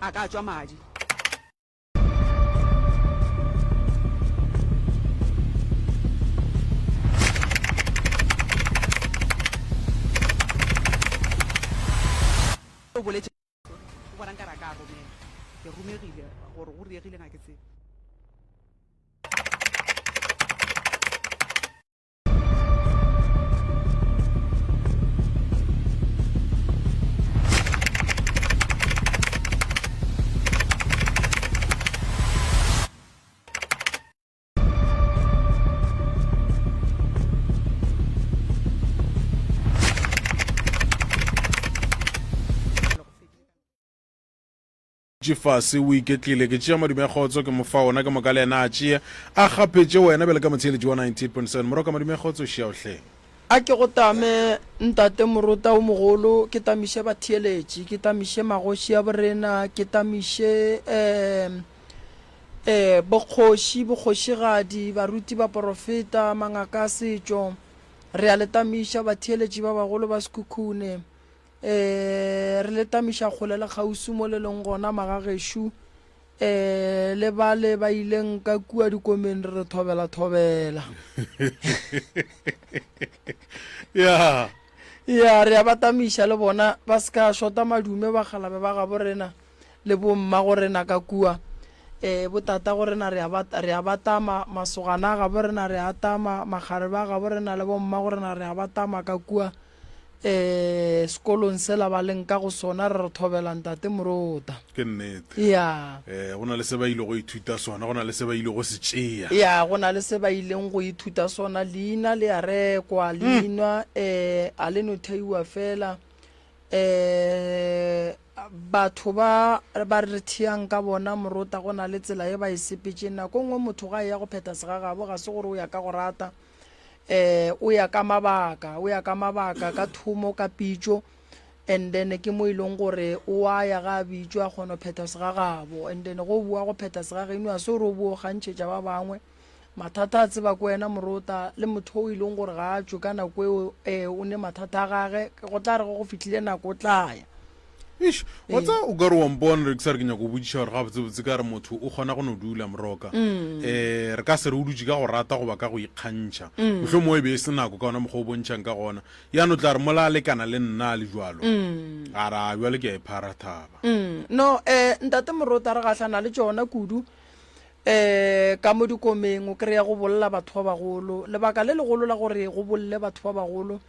a ka tswa madi o boletse o bona nka ra ka romela ke rumegile gore go riegile ga ke tsebe fase o iketlile ke tšea madume a kgotso ke mofa ona ka moka le ena a tšea a gapetse wena bele ka motsheletši wa 98.7 moroka madume a kgotso šiaotlhe a ke go tame ntate morota o mogolo ke tamiše batheeletši ke tamiše magoši a borena ke tamiše bokgošigadi baruti ba porofeta mangaka a setšo re a le tamiša batheeletši ba bagolo ba sekhukhune re le tamiša kgolela kgausi mo le leng gona magagešo le bale ba ileng ka kua dikomeng re thobela ya re a ba tamiša le bona ba se ka shota madume ba galabe ba ga borena le bomma go rena ka kua botata go rena re a batama masogana ga borena re a tama magare ba ga borena le bomma go rena re a batama ka kua sekolong sela ba leng ka go sona re thobela ntate morota ke nnete ya go na le se ba ile go ithuta sona go na le se ba ile go se tšea ya go na le se ba ileng go ithuta sona leina le a rekwa leina a le no theiwa fela batho ba re thiang ka bona morota go na le tsela e ba e sepetšeng nako nngwe motho ga ya go pheta segagabo ga se gore o ya ka go rata o ya ka mabaka ka thumo ka pitšo and then ke mo ileng gore o a ya ga bitšo a kgona pheta segagabo and then go bua go pheta segageno a se gore o bua gantšhetša ba bangwe mathata a tseba ko wena morota le motho o ileng gore ga a tšo ka nako eo o ne mathata a gage go tla re go fitlhile nako o tlaya whatsa o ka re wampona re ke sa re ke nyako o bodisa gore gabotsebotse ka re motho o kgona go no dula moroka re ka se re o dutse ka go rata goba ka go ikgantšha motlho mo e be e se nako ka ona mokgwa o bontšhang ka gona yaano tla re mola a lekana le nna le jalo a ra bjale ke a ephara thaba no ntate morota re gatlhana le tšona kudu ka mo dikomeng o kry-a go bolola batho ba bagolo lebaka le legolo la gore go bolole batho ba bagolo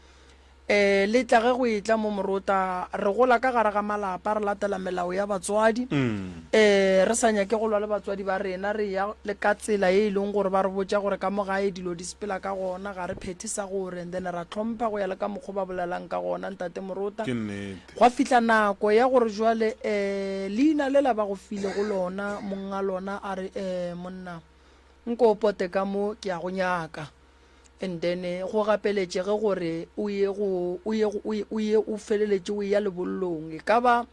le tla ge go etla mo morota re gola ka gare ga malapa re latela melao ya batswadi re sa nyake go lwa le batswadi ba rena re ya le ka tsela e leng gore ba re botša gore ka mogae dilo di sepela ka gona ga re phethisa gore and then ra tlhompha go ya le ka mokgwa ba bolelang ka gona ntate morota go fitlha nako ya gore jwale leina le la ba go file go lona monga lona a re monna nko pote ka mo ke a go nyaka and then go gapeletše ge gore o ye o feleletše o ya lebollong e ka ba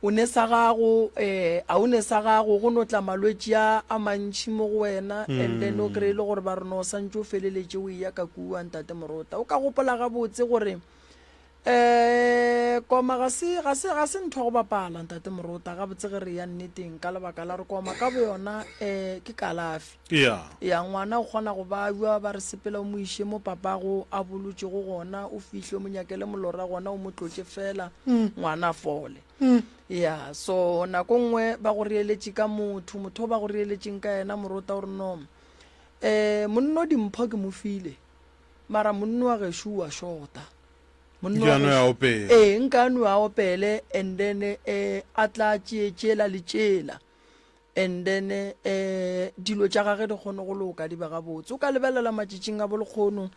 o ne sa gago a o ne sa gago go no tla malwetši a mantši mo go wena and then o kry-ile gore ba rena o santse o feleletše o ya ka kua ntate morota o ka gopola gabotse gore koma ga se ntho go bapala ntate morota gabotse ge re ya nneteng ka lebaka la re koma ka bo yona ke kalafi ya ngwana o kgona go bajwa ba re sepela o mo iše mo papago a bolotše go gona o fihle o mo nyakele molora gona o mo tlotše fela ngwana fole ya so nako nngwe ba go reeletše ka motho o ba go reeletšeng ka yena morota gore no monno dimpho ke mo file mara monno wa gešo wa shota nkano ya opele and then a tla tšeela le tšeela and then dilo tša gage di kgone go loka di ba gabotse o ka lebelela matšatšing a bolekgono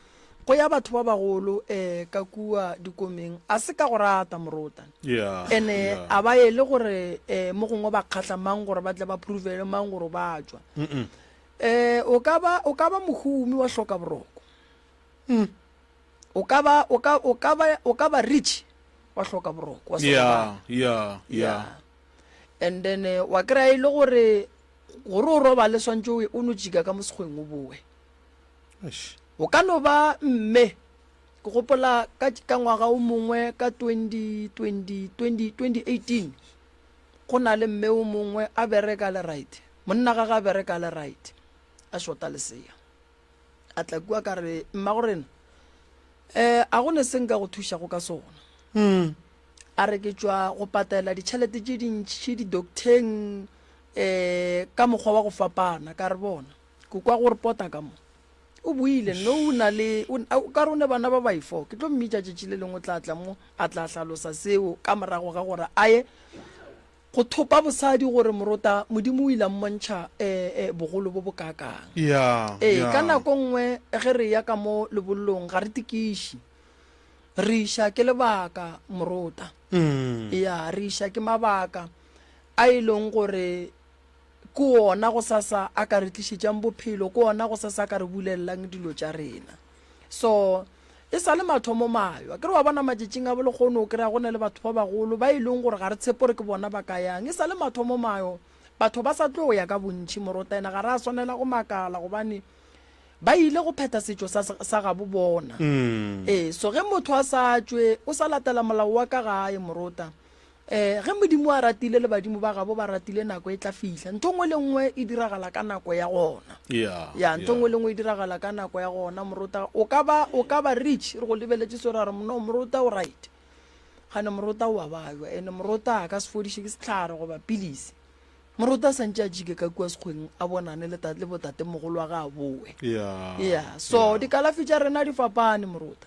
go ya batho ba bagolo ka kua dikomeng a se ka go rata morota ene a ba e le gore mo gongwe ba kgatlha mang gore ba tle ba provele mang gore ba tswa o ka ba mohumi wa hloka boroko o ka ba rich wa hloka boroko and then wa kry-a ile gore o roba le swantse o no jika ka mo sekgweng o boe o ka no ba mme ke gopola ka ngwaga o mongwe ka 2018 go na le mme o mongwe a bereka le right monna ga bereka le right a shota lesea a tla kua ka re mma gorena a go ne senka go thuša go ka sona a re ke tswa go patela ditšhelete tše dintšhi di-docteng ka mokgwa wa go fapana ka re bona ke kwa go repota ka mo o buile no o na le ka rone bana ba baifo ke tlo mmitša tšetši le lengwe tlatla mo a tla hlalosa seo ka morago ga gore a ye go thopa bosadi gore morota modimo o ile mmontšha bogolo bo bokakang ka nako nngwe ge re ya ka mo lebollong ga re tikiši re iša ke lebaka morota re iša ke mabaka a e leng gore ke ona go sasa a ka re tlišitšang bophelo ke ona go sasa a ka re bulelelang dilo tša rena so e sa le mathomo mayo ke re wa bona matšatšing a bolekgone o kry-a go ne le batho ba bagolo ba e leng gore ga re tshepo re ke bona ba ka yang e sa le mathomo mayo batho ba sa tlo go ya ka bontšhi morota ena ga re a swanela go makala gobane ba ile go pheta setšo sa ga bo bona so ge motho a sa tšwe o sa latela molao wa ka gae morota ge modimo a ratile le badimo ba gabo ba ratile nako e tla fihla ntho ngwe le ngwe e diragala ka nako ya gona ntho ngwe le ngwe e diragala ka nako ya gona morota o ka ba rich re go lebeletse se ra re no morota o right gane morota o a bayo ene morota a ka se fodiše ke setlhare goba pilisi morota santse a jike ka kua sekgweng a bonane le botate mogolo wa ga a boe so dikalafi tša rena di fapane morota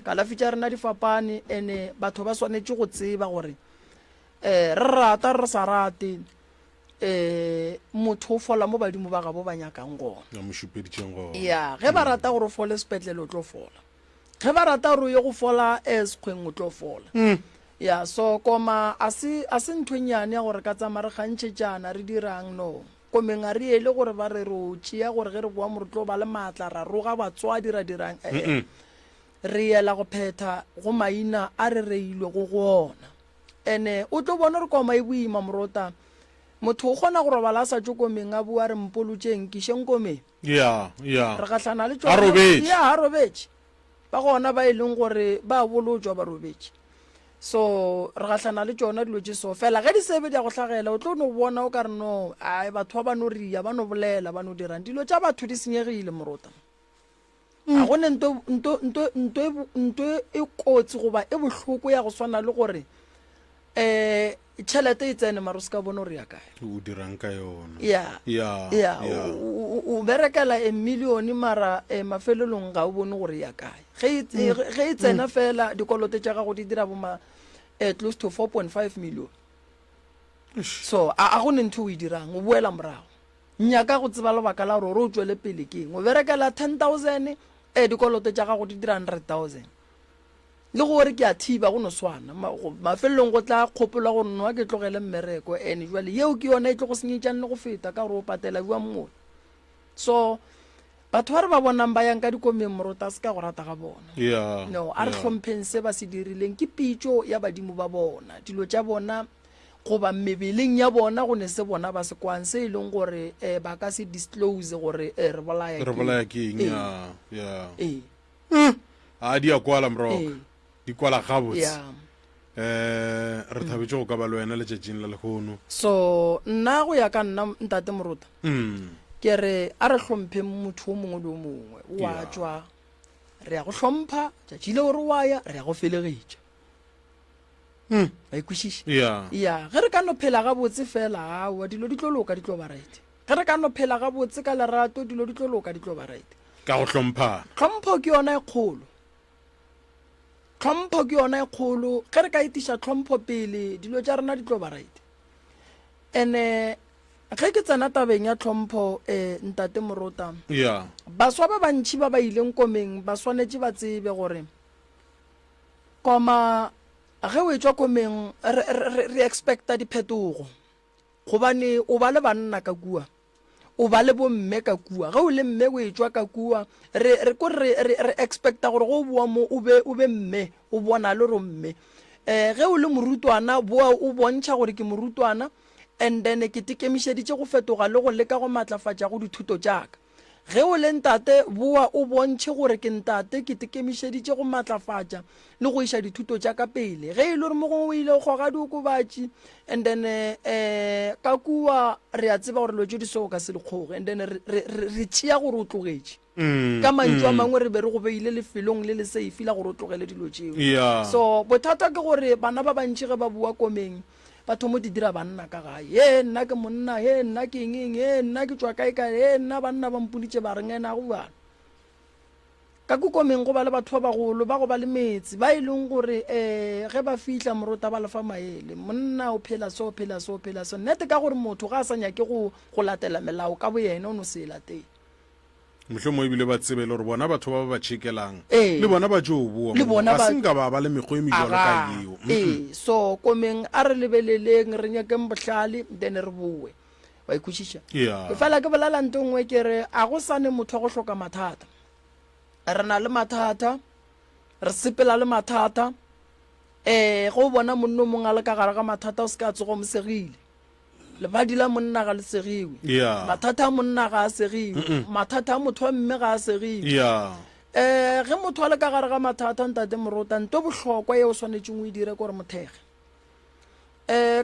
kalafi tša rena di fapane ene batho ba swanetše go tseba gore re rata re sa rate motho o fola mo badimo ba gabo ba nyakang gona ge ba rata gore o fole sepetlele o tlo fola ge ba rata gore o ye go fola sekgweng o tlo fola so koma a se ntho nyane ya gore ka tsama re gantšhe jaana re dirang no komeng a re ele gore ba re o tšea gore ge re boa more tlo ba le maatla ra roga batswadi ra dirang re ela go phetha go maina a re reilwe go gona ene o tlo bona re koma e boima morota motho o kgona go robala a sa tšo komeng a bua re mpolotšeng kišeng komeng re gatlhana le a robetše ba gona ba e leng gore ba bolotšwa ba robetše so re gatlhana le tšona dilo tše so fela ge di sebe di ya go tlhagela o tlo no bona o ka re no batho ba no ria ba no bolela ba no dirang dilo tša batho di senyegile morota a gone nto e kotsi goba e bohloko ya go swana le gore tšhelete e tsene maro se ka bona gore ya kae o dirang ka yona o berekela million mara mafelelong ga o bone gore ya kae ge e tsena fela dikolote tša gago di dira boma close to 4.5 million so a go ne ntho o e dirang o boela morago nyaka go tseba lebaka la gore o tswele pele keng o berekela 10,000 dikolote tša gago di dira 100,000 le gore ke a thiba go no swana mafelelong go tla kgopola gore nwa ke tlogele mmereko ene jwale yeo ke yona e tlo go senyetšane le go feta ka gore o patela bua mmone so batho ba re ba bonang ba yang ka dikomeng morota se ka go rata ga bona no a re hlompheng se ba se dirileng ke pitšo ya badimo ba bona dilo tša bona goba mebeleng ya bona go ne se bona ba se kwang se e leng gore ba ka se disclose gore re bolaya keng a di a kwala mroka di kwala gabotse re thabetse go ka ba le wena letšatšing la lekgono so nna go ya ka nna ntate morota ke re a re hlompheng motho o mongwe le o mongwe wa tswa re ya go hlompha tšatši le gore wa ya re ya go felegetša ba ikwešiše ge re ka no phela gabotse fela awa dilo di tlo loka di tlo ba right ge re ka no phela gabotse ka lerato dilo di tlo loka di tlo ba right ka go hlompha tlhompho ke yona e kgolo tlhompho ke yona e kgolo ge re ka itiša tlhompho pele dilo tša rena di tlo ba right ene ge ke tsena tabeng ya tlhompho ntate morota baswa ba bantšhi ba ba ileng komeng ba swanetše ba tsebe gore koma ge o e tswa komeng re expecta diphetogo gobane o ba le banna ka kua o ba le bomme ka kua ge o le mme o e tswa ka kua re expecta gore go boa mo o be mme o bona le ro mme ge o le morutwana boa o bontšha gore ke morutwana and then ke tikemišeditše go fetoga le go leka go matlafatša go dithuto tšaka ge o le ntate boa o bontšhe gore ke ntate ke tekemišeditše go matlafatša le go iša dithuto tša ka pele ge e le gore mo gongwe o ile go ga diokobatši and then ka kua re a tseba gore lo tšo di seo ka se lekgoge and then re tšea gore o tlogetše ka mantšu a mangwe re be re go beile lefelong le le seifila gore o tlogele dilo tšeo so bothata ke gore bana ba bantši ge ba bua komeng batho mo di dira banna ka gae nna ke monna nna ke eng nna ke tswa kae kae nna banna ba mpoditše ba reng ena go bana ka kukomeng go ba le batho ba bagolo ba go ba le metsi ba e leng gore ge ba fihla morota ba lefa maele monna o phela so nnete ka gore motho ga a sa nyake go latela melao ka bo yena o no se e lateng mohlomong ebile ba tsebe le gore bona batho ba ba tšhekelang le bona ba tšo boa ga se nka ba le mekgwa e mejalo ka eo so komeng a re lebeleleng re nyakeng bohlale then re boe wa ikhušiša e fela ke bolela nto nngwe ke re a go sane motho wa go hloka mathata re na le mathata re sepela le mathata go bona monno mongwe a le ka gare ga mathata o se ka tsogo mosegile lebadi la monna ga le segiwe mathata a monna ga a segiwe mathata a motho wa mme ga a segiwe ge motho a le ka gare ga mathata ntate morota nto bohlokwa ye o swanetšeng o e dire kore mothege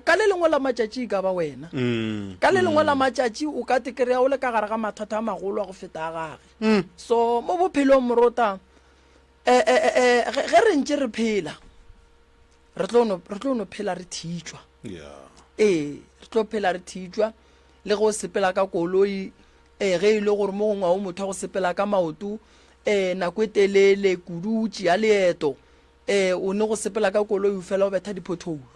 ka le lengwe la matšatši ka ba wena ka le lengwe la matšatši o ka tekerea o le ka gare ga mathata a magolo a go feta a gage so mo bophelong morota ge re ntše re phela re tlo no phela re thitšwa re tlo phela re thitšwa le go sepela ka koloi ge e le gore mo gongwe o motho wa go sepela ka maoto nako e telele kudu tšea leeto o ne go sepela ka koloi o fela o betha diphothoulo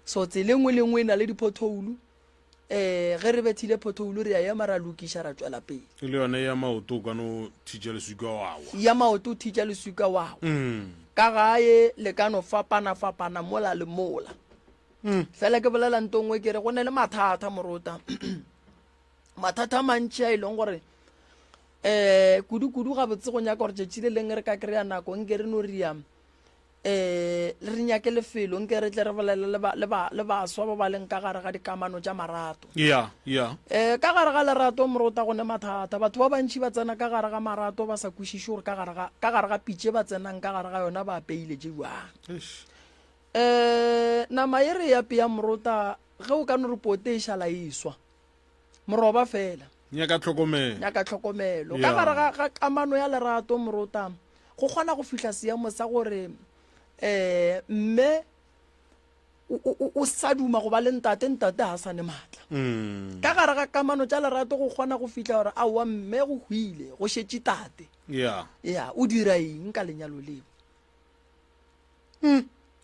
so tsela nngwe le nngwe e na le diphothoulo ge re bethile phothoulo re ya ema ra lokiša ra tswela pele le yone ya maoto o ka no thitša lesuka wawa ya maoto o thitša lesuka wawa ka gae le ka no fapana mola le mola fela ke bolela nto nngwe ke re go ne le mathata morota mathata a mantši a e leng gore kudu ga botse go nyaka gore tšetši le leng re ka kry-a nako nke re no ria le re nyake lefelo nke re tle re bolela le baswa ba ba leng ka gare ga dikamano tša marato ka gare ga lerato morota go ne mathata batho ba bantši ba tsena ka gare ga marato ba sa kwešiše gore ka gare ga pitše ba tsenang ka gare ga yona ba apeile jewang nama ye re ya peya morota ge o ka no re poteiša la iswa moroba fela nyaka tlhokomelo ka gare ga kamano ya lerato morota go kgona go fihla seemo sa gore mme o sa duma go ba le ntate ga sa ne maatla ka gare ga kamano tša lerato go kgona go fihla gore aowa mme go hwile go šetše tate o dira eng ka lenyalo leo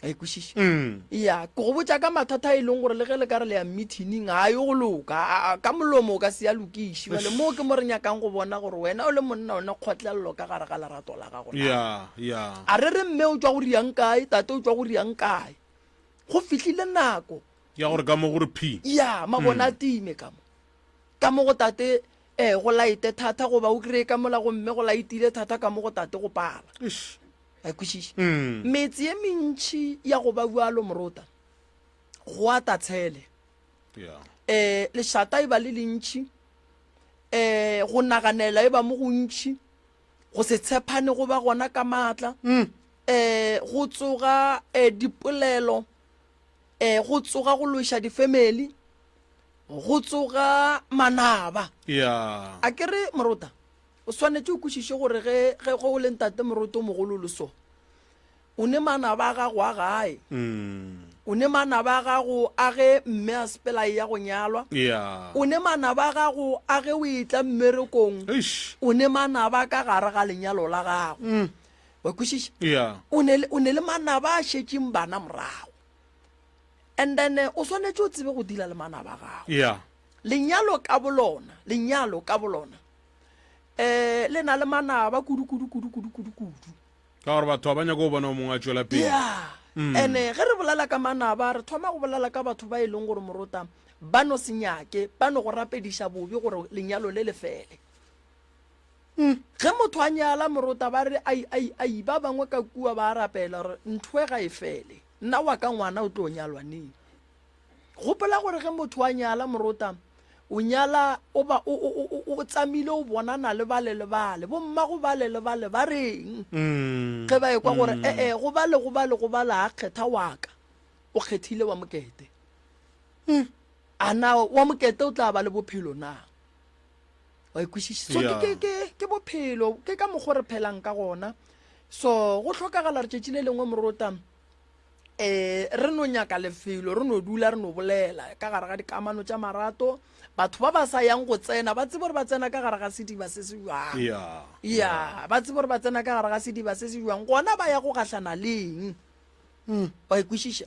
a ikwešiše ke go botša ka mathata e leng gore le ge le ka re le ya meeting a yo go loka ka molomo o ka se ya lokiše bale mo ke mo re nyakang go bona gore wena o le monna one kgotlelelo ka gare ga lerato la gago a re mme o tswa go riang kae tate o tswa go riang kae go fihlile nako ya gore ka mo gore phi mabona a time ka mo go tate go laete thata goba o kry-e ka mola go mme go laetile thata ka mo go tate go pala a kwešiše metsi e mentši ya go ba bualo morota go a tatshele lešata e ba le lentši go naganela e ba mo go ntši go se tshepane go ba gona ka maatla go tsoga dipolelo go tsoga go loša difamily go tsoga manaba a ke re morota o swanetše o kwešiše gore ge go le ntate moroto mogololo so o ne manaba a gago a gae o ne manaba a gago a ge mme a sepela ya go nyalwa o ne manaba a gago a ge o etla mmerekong o ne manaba ka gare ga lenyalo la gago wa kwešiše o ne le manaba a šetšeng bana morago and then o swanetše o tsebe go dila le manaba a gago lenyalo ka bolona le na le manaba kudu ka gore batho ba nyaka go bona o mongwe a tšwela pele ene ge re bolela ka manaba re thoma go bolela ka batho ba e leng gore morota ba no se nyake ba no go rapediša bobe gore lenyalo le lefele ge motho a nyala morota ba re ai ba bangwe ka kua ba rapela gore ntho e ga e fele nna wa ka ngwana o tlo nyalwa neng gopola gore ge motho a nyala morota o nyala o tsamile o bonana le bale bomma go bale ba reng ge ba ekwa gore go bale a kgetha waka o kgethile wa mokete ana wa mokete o tla ba le bophelo na wa ikwishisha so ke bophelo ke ka mogore phelang ka gona so go tlhokagala re tšetšile lengwe morota re no nyaka lefelo re no dula re no bolela ka gare ga dikamano tša marato batho ba ba sa yang go tsena ba tsebe gore ba tsena ka gare ga sediba se se jwang ya ba tsebe gore ba tsena ka gare ga sediba se se jwang gona ba ya go gatlhana leng wa ikwishisha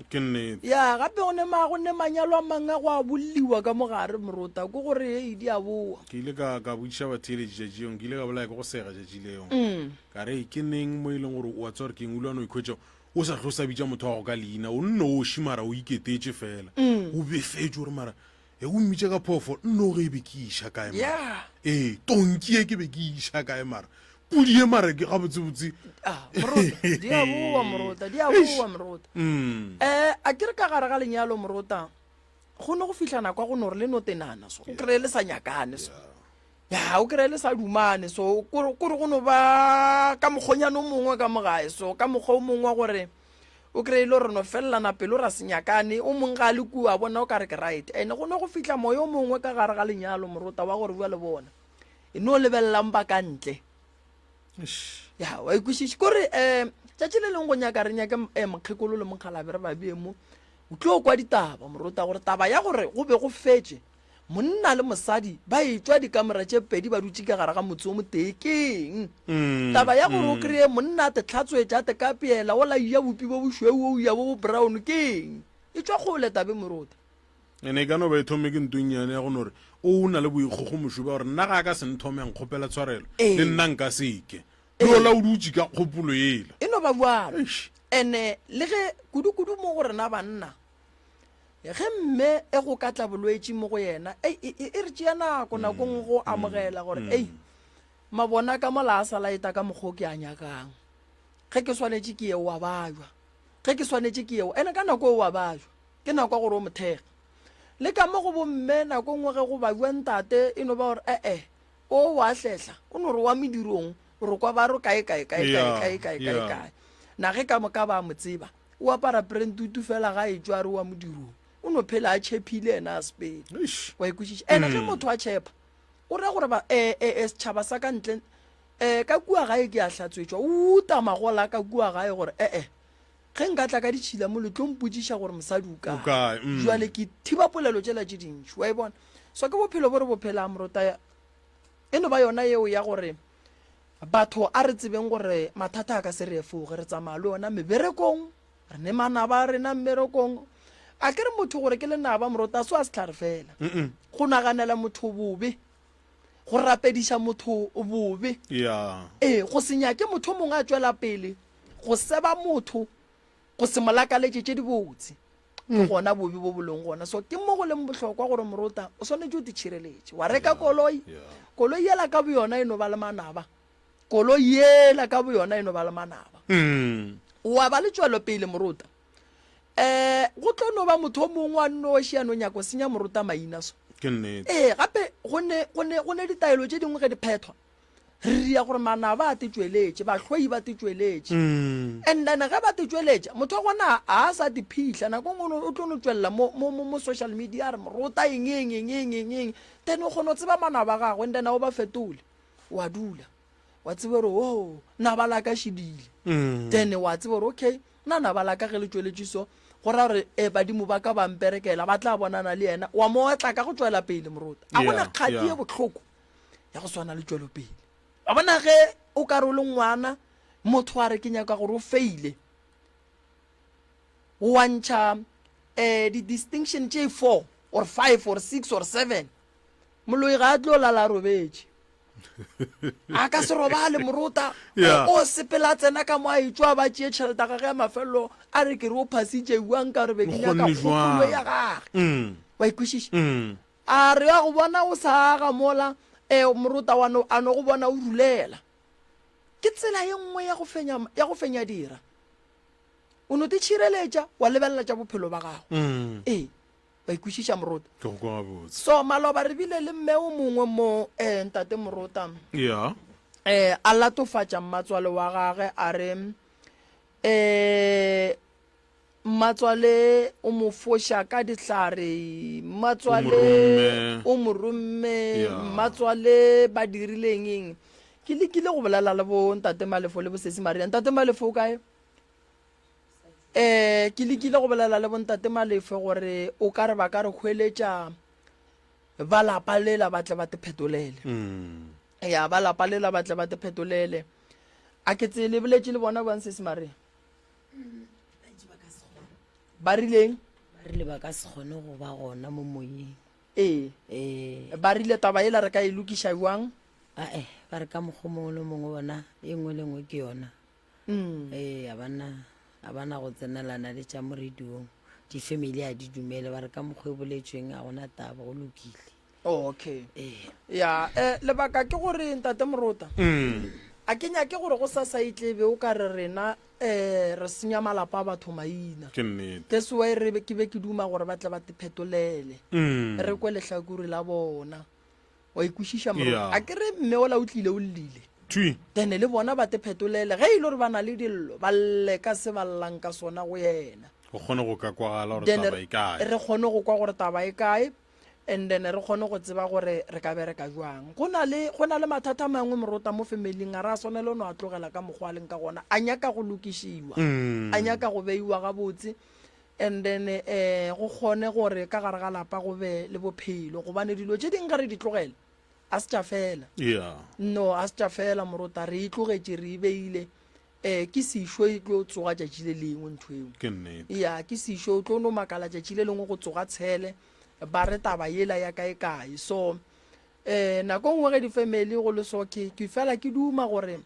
ya gape go ne manyalo a mangwe go a bolliwa ka mogare morota ko gore di a boa ke ile ka boiša batheeletši tšatšiong ke ile ka bolaya ke go sega tšatšileong ka re ke neng mo e leng gore o a tswa gore ke ngulano ikhwetša o sa tlosa bitša motho wa go ka leina o nne oši mara o iketetše fela o befetse gore mara o mmitša ka phofo nne o ge e be ke iša kae mara tonki e ke be ke iša kae mara pudi e mara ke gabotsebotse di a boa morota a ke re ka gare ga lenyalo morota go ne go fitlhana kwa go ne gore le no tenana so o kry-e le sa nyakane so ya o kry-e le sa dumane so kore go no ba ka mokgonyane o mongwe ka mogae so ka mokgwa o mongwe wa gore o kry-ile gore no felelana pelo ra senyakane o mongwe ga le kua bona o ka re ke right and go ne go fitlha moya o mongwe ka gare ga lenyalo morota wa gore bua le bona e no lebelelang ba ka ntle ya wa ikwishishe kore tšatši le leng go nyaka re nyake mokgekolo le mokgalabe re ba beemo o tlo kwa ditaba morota gore taba ya gore go be go fetse monna le mosadi ba etswa dikamera tše pedi ba dutse ka gare ga motse o motekeng taba ya gore o kry-e monna a te tlhatswetša a te ka peela o la ia bopi bo bošweu o ya bo bo brown keng e tswa kgole tabe morota ene ka no ba e thome ke ntonyane ya gone gore o na le boikgogomošo ba gore nna ga ka se nthome yang kgopela tshwarelo le nna nka seke le ola o dutse ka kgopolo ela e no ba bualo ene le ge kudu mo gore na banna ge mme e go katla bolwetse mo go yena e re tšea nakong go amogela gore mabona ka mola a salaeta ka mokgwa ke a nyakang ge ke swanetše ke eo wa bajwa ge ke swanetše ke eo ene ka nako o wa bajwa ke nako gore o mothega le ka mo go bomme nako ngwe ge go bajwa ntate e no ba gore o wa hlehla o no re wa medirong gore kwa ba ro kae na ge ka moka ba mo tseba o apara prentutu fela ga e tswa re wa modirong o no phela a tšhepile ena a spedi wa ikwishisha ene ge motho a tšhepa o re gore setšhaba sa ka ntle ka kua gae ke a hlatswetswa o tamagola ka kua gae gore ge nka tla ka ditšhila mo le tlo mpotsiša gore mosadi o kae jale ke thiba polelo tšela tše dintši wa e bona so ke bophelo bo re bophela morota e no ba yona yeo ya gore batho a re tsebeng gore mathata a ka se re efoge re tsamaya le yona meberekong re ne manaba rena mmerekong a ke re motho gore ke lenaba morota so a se tlhare fela go naganela motho bobe go rapediša motho bobe go senyake motho mongwe a tswela pele go seba motho go se molakaletše tše dibotse ke gona bobe bo boleng gona so ke mo go leng bohlokwa gore morota o swanetše o ditšhireletše wa reka koloi yela ka boyona e no ba le manaba koloi yela ka boyona e no ba le manaba wa ba le tšwelo pele morota go tlo no ba motho o mongwe a nnoši a no nyako senya morota maina so gape go ne ditaelo tše dingwe ge di phethwa re ria gore manaba a te tšweletše bahlwai ba te tšweletše and then ge ba te tšweletša motho wa gona a sa diphitlha nako ngwe o tlo no tšwelela mo social media a re morota eng then o kgone o tseba manaba gagwe and then o ba fetole wa dula wa tsebe gore naba la ka šedile then wa tsebe gore okay naba la ka ge le tšweletše so go ra gore badimo ba ka bamperekela ba tla bonana le yena wa mo tla ka go tswela pele morota a bona kgati e botlhoko ya go swana le tšwelo pele a bona ge o ka re o le ngwana motho a re ke nyaka gore o feile o wantšha di-distinction tše 4 or 5 or 6 or 7 moloi ga a tlo lala robetše a ka se robale morota o sepela tsena ka mo a etswa ba tšee tšhelete ga ge ya mafelelo a re ke re o phasitše uang ka re be ke nyaka kgopolo ya gage wa ikwešiša a re ya go bona o sa aga mola morota a no go bona o rulela ke tsela ye nngwe ya go fenya dira o no te tšhireletša wa lebelela tša bophelo ba gago ba ikwešiša morota ke go kwa gabotse so maloba re bile le mme o mongwe mo ntate morota ya a latofatša mmatswale wa gage a re mmatswale o mo foša ka dihlare mmatswale o mo romme mmatswale ba dirileng eng ke lekile go bolela le bo ntate malefo le bosesi maria ntate malefo o kae ke lekile go bolela le bo ntate malefo gore o ka re ba ka re hweletša ba lapa lela ba tle ba te phetolele ya ba lapa lela ba tle ba te phetolele a ke tse lebeletše le bona bang sesi maria ba rileng ba rile ba ka se kgone go ba gona mo moyeng ba rile taba ela re ka e lokiša jwang ae ba re ka mokgwa mongwe le mongwe bona e nngwe le nngwe ke yona a bana go tsenelana le tša mo radiong di-family a di dumele ba re ka mokgwa e boletsweng a gona taba go lokile okay ya lebaka ke gore ntate morota a ke nyake gore go sa sa itlebe o ka re rena re senya malapa a batho maina ke nnete that's why ke be ke duma gore ba tle ba te phetolele re kwe lehlakore la bona wa ikwešiša morota a ke re mme ola o tlile o llele then le bona ba te phetolele ge e le gore ba na le dillo ba lle ka se ba llang ka sona go yena go kgone go ka kwagala gore taba e kae re kgone go kwa gore taba e kae and then re kgone go tseba gore re ka bereka jwang go na le mathata mangwe morota mo familing a re a swanele no a tlogela ka mokgwa leng ka gona a nyaka go lokišiwa a nyaka go beiwa gabotse and then go kgone gore ka gare ga lapa go be le bophelo gobane dilo tše dingwe re di tlogele a se tša fela no a se tša fela morota re itlogetše re beile ke sešo e tlo tsoga tšatši le lengwe ntho eo ya ke sešo o tlo no makala tšatši le lengwe go tsoga tshele ba re taba yela ya kae so nako nngwe ge di-family go le so ke fela ke duma gore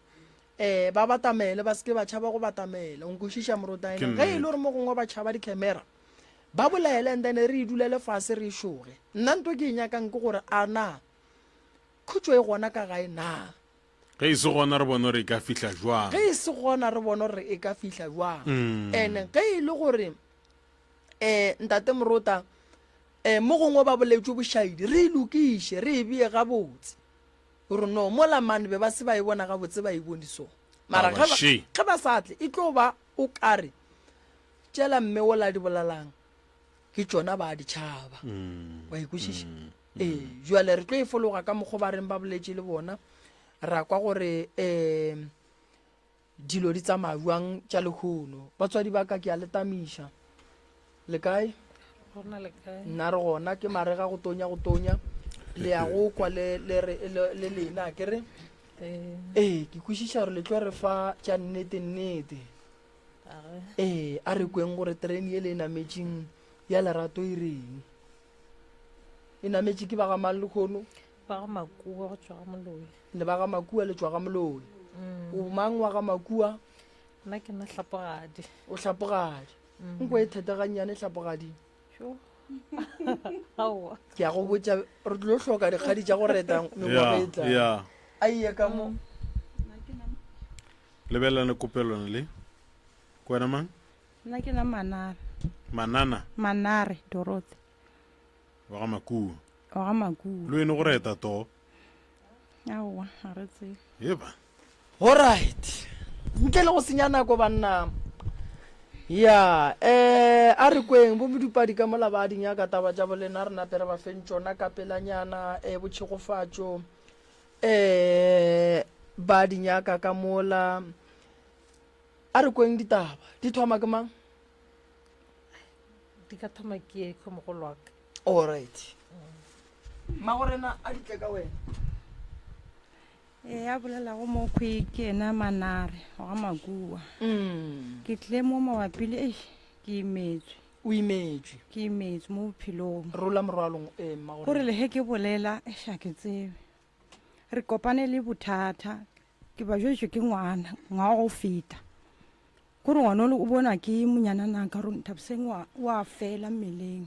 ba batamele ba seke ba tšhaba go batamela nkwešiša morotaene ge e le gore mo gongwe ba tšhaba di-camera ba bolaele and then re e dulele fase re šoge nna nto ke e nyakang ke gore a na khutšo e gona ka gae na ge e se gona re bone gore e ka fihla jwang ge e se gona re bone gore e ka fihla jwang and ge e le gore ntate morota mo gongwe ba boletswe bošaedi re e lokiše re e bee gabotse gore no mo lamane be ba se ba e bona gabotse ba e bone so mara ge ba sa tle e tlo ba o kare tšela mme o la di bolelang ke tšona ba di tšhaba wa ikwešiša jwale re tlo e fologa ka mokgwa ba reng ba boletše le bona ra kwa gore dilo di tsamaya jwang tša lekgono batswadi ba ka ke a letamiša le kae nna re gona ke marega go tonya le ya go kwa le lena ke re ke kwešiša gore le tlo re fa tša nnete a re kweng gore terene ye le e nametšeng ya lerato e reng e nametše ke ba ga mang lekgono le ba ga makua le tswa ga moloi o mang wa ga makua nna ke nna hlapogadi o hlapogadi nko e theteganyane hlapogadi ke ya go botša re tlo hloka dikgadi tša go reta mengwaga e tlang aie ka mo lebelelane kopelone le kwena mang nna ke na manare Dorothy wa ga makua wa ga makua lo ene go reta to aowa a re tsebe eba alright ntle le go senya nako banna ya a re kweng bo medupadi ka mola ba dinyaka taba tša bolena re nape re ba feng tšona ka pelanyana botšhegofatšo ba dinyaka ka mola a re kweng ditaba di thoma ke mang di ka thoma ke mogolo wa ka alright magorena a ditle ka wena a bolelago mo kgwe ke ena manare wa ga makua ke tlile mo mawapile ke imetswe ke imetswe mo bophelong rola morwalong gore le he ke bolela a ke tsebe re kopane le bothata ke ba jwetswe ke ngwana go feta gore ngwana o bona ke monyanana ka ron Thabiseng wa fela mmeleng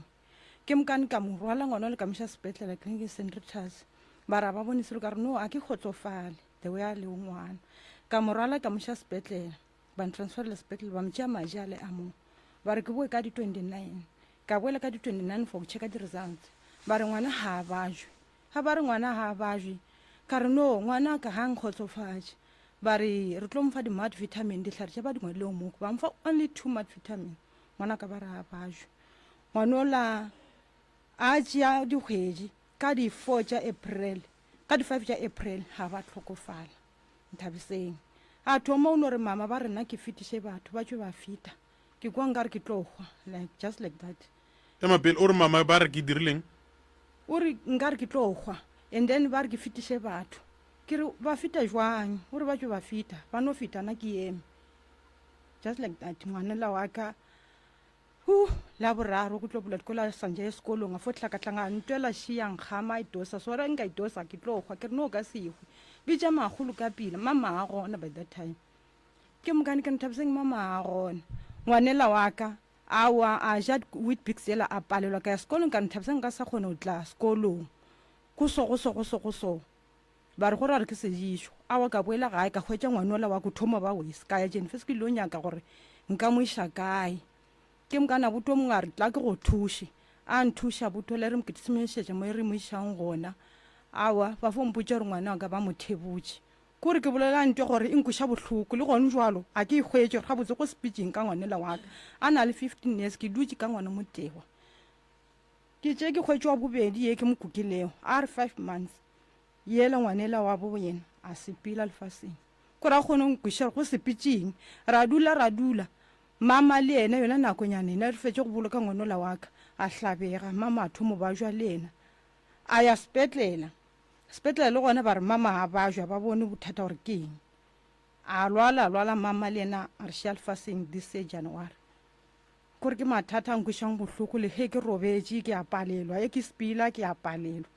ke mokane ka morwala ngwana le ka mosha sepetlele clinic St Rita's bara ba bone selo ka re no a ke kgotsofale the way a le ngwana ka morwala ka mosha sepetlele ba transfer le sepetlele ba mtšea maji a le a mo ba re ke boe ka di 29 ka boela ka di-29 for go checka di-results ba re ngwana ha a bajwe ga ba re ngwana ha a bajwe ka re no ngwana ka ga nkgotsofatše ba re re tlo mfa di-mad vitamin ditlhare tša ba dingwadileo moko ba mfa only 2 mad vitamin ngwana ka ba re ha a bajwe ngwanola a tšea dikgwedi ka di-4 tša april ka di-5 tša april ga ba tlhokofala Nthabiseng a thoma o no re mama ba rena ke fetiše batho ba tšwe ba fita ke kwa nka re ke tlogwa like just like that pele o re mama ba re ke dirileng o re nka re ke tlogwa and then ba re ke fetiše batho ke re ba fita jwang o re ba tšwe ba fita ba no fitana ke eme just like that ngwanela wa ka la boraro ko tlo bulat ko la sanje sekolong a fotla ka tlanga ntwela shiang khama idosa so ra nka idosa ke tlogwa ke re no ka sehwe bitša magolo ka pila mama a gona by that time ke mokane ke Nthabiseng mama a gona ngwanela wa ka a ja with big sela a palelwa ka ya sekolong ka Nthabiseng ka sa kgone o tla sekolong go so ba re gore a re ke sedišo awa ka boela gae ka hwetša ngwanola wa ko thoma ba wese ka ya Jennifer ke lo nyaka gore nka mo iša kae ke mokana boto mongwe a re tla ke go thuše a nthuša boto le re moketisemešetša mo e re mo išang gona awa ba fo mpotša re ngwana wa ka ba mo thebotše kore ke bolela nte gore e nkoša bohloko le gone jalo a ke ikgwetše ga botse go speeching ka ngwanela wa ka a na le 15 years ke dutše ka ngwana motewa ke tše ke kgwetše wa bobedi ye ke mokukilego a re 5 months yela ngwanela wa bo yena a sepila lefaseng kore a kgone nkoša go speeching ra dula mama le yena yona nakonyana ena re fetše go boloka ngwanola wa ka a hlabega mama a thomo ba jwa le yena a ya sepetlela le gona ba re mama a bajwa ba bone bothata gore ke eng a lwala mama le yena a re šia lefaseng this January kore ke mathata a nkošang bohloko le ge ke robetše ke a palelwa e ke sepila ke a palelwa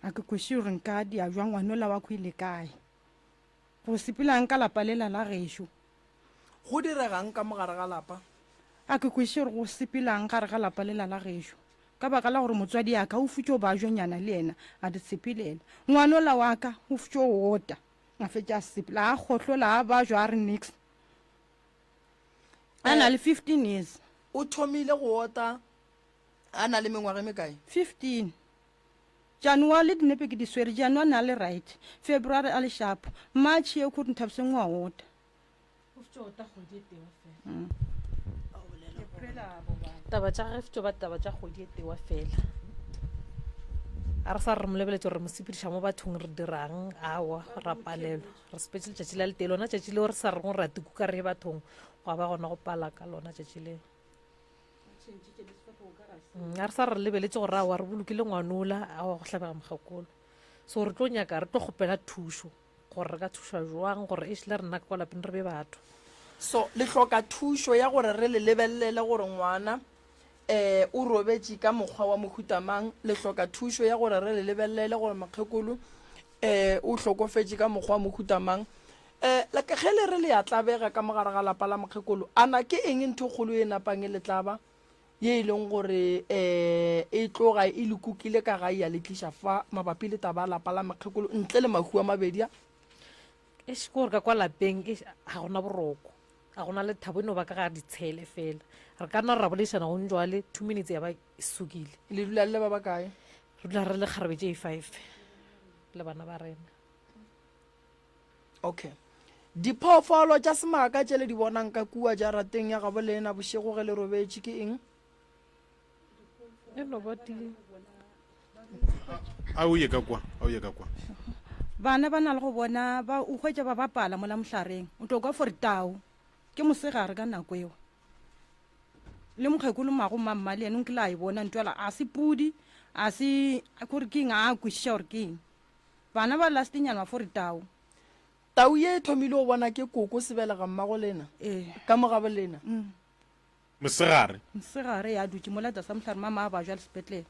a ke kweše gore nka dia jwa ngwanola wa ko ile kae go sepilang ka lapa lela la gešo go diregang ka mogare ga lapa a ke kweše gore go sepilang gare ga lapa lela la gešo ka baka la gore motswadi ya ka o futse o bajonyana le yena a di sepilela ngwanola wa ka o futse o ota a fetša a sepela a kgohlola a bajwa a re nix a na le 15 years o thomile go ota a na le mengwaga mekae 15 January dinepe ke di swere January na le right February a le sharp March ye ko Nthabiseng wa ota o futse ota go di tewa fela taba tša gefto ba taba tša kgodi e tewa fela a re sa re molebeletse gore re mosepediša mo bathong re dirang awa ra palelwa re sepetse letšatši la letee lona tšatši leo re sa reng gore ra tikuka ka re bathong go ba gona go pala ka lona tšatši leo a re sa re lebeletse gore awa re bolokile ngwanola awa go hlabega mokgakolo so re tlo nyaka re tlo kgopela thušo gore re ka thušwa jwang gore e šele rena ka kwa lapeng re be batho so le hloka thušo ya gore re le lebelele gore ngwana o robetše ka mokgwa wa mohutamang le hloka thušo ya gore re le lebelele gore makgekolo o hlokofetše ka mokgwa wa mohutamang like ge le re le ya tlabega ka mogare ga lapa la makgekolo ana ke eng ntho kgolo e napang e le tlaba ye e leng gore e tloga e le kukile ka ga ya le tliša fa mabapi le taba lapa la makgekolo ntle le mahu a mabedi a e se gore ka kwa lapeng ga gona boroko a gona le thabo eno ba ka ga ditshele fela re ka nna ra bolešana go njwale 2 minutes ya ba e sukile le dula le ba ba kae re dula re le kgarabetse e 5 le bana ba rena okay diphoofolo tša semaka tše le di bonang ka kua jarateng ya gabo le ena bošego ge le robetše ke eng eno bati a o ye ka kwa bana ba na le go bona ba o hwetša ba bapala mola mohlareng o tlo kwa for tau ke mosegare ka nako eo le mokgekolo mago mamma le ene o nkile a e bona ntwela a se pudi a se kore ke eng a kwešiša gore ke eng bana ba lastenyana for tau tau ye e thomile o bona ke koko sebelega mmago lena ka mogabo lena mosegare ya dutše molata sa mohlare mama a ba jwa le sepetlele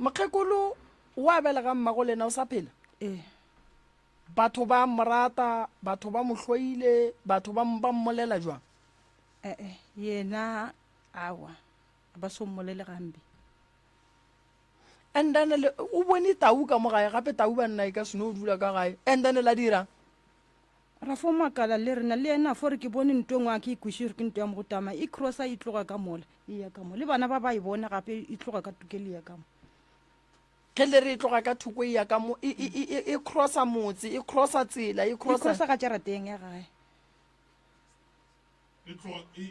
mokgekolo wa belega mmago lena o sa phela batho ba morata batho ba mohloile batho ba mmolela jwang yena awa ba so mmolele gambe and then o bone tau ka mo gae gape tau ba nna e ka seno o dula ka gae and then la dira ra fo makala le rena le ena fore ke bone nto ngwe a ke ikuši re ke nto ya mo go tama e crossa e tloga ka mola e ya ka mo le bana ba ba e bone gape e tloga ka tukele ya ka mo ge le re e tloga ka thoko e ya ka mo e crossa motse e crossa tsela e e crossa crossa ka jarateng ya gae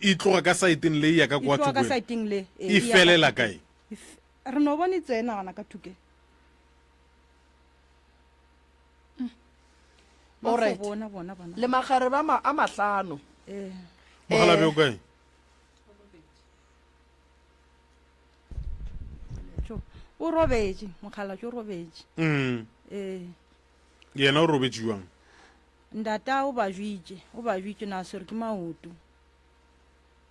e tloga ka saeteng le e ya ka e kwa tloga ka thokong saeteng le e felela kae re no bone tsena gana ka thuke Alright. bona bana le magare ba a mahlano mogala be o kae o robetse mogala ke o robetse yena o robetšiwang ndata o ba jwitse na sere ke maoto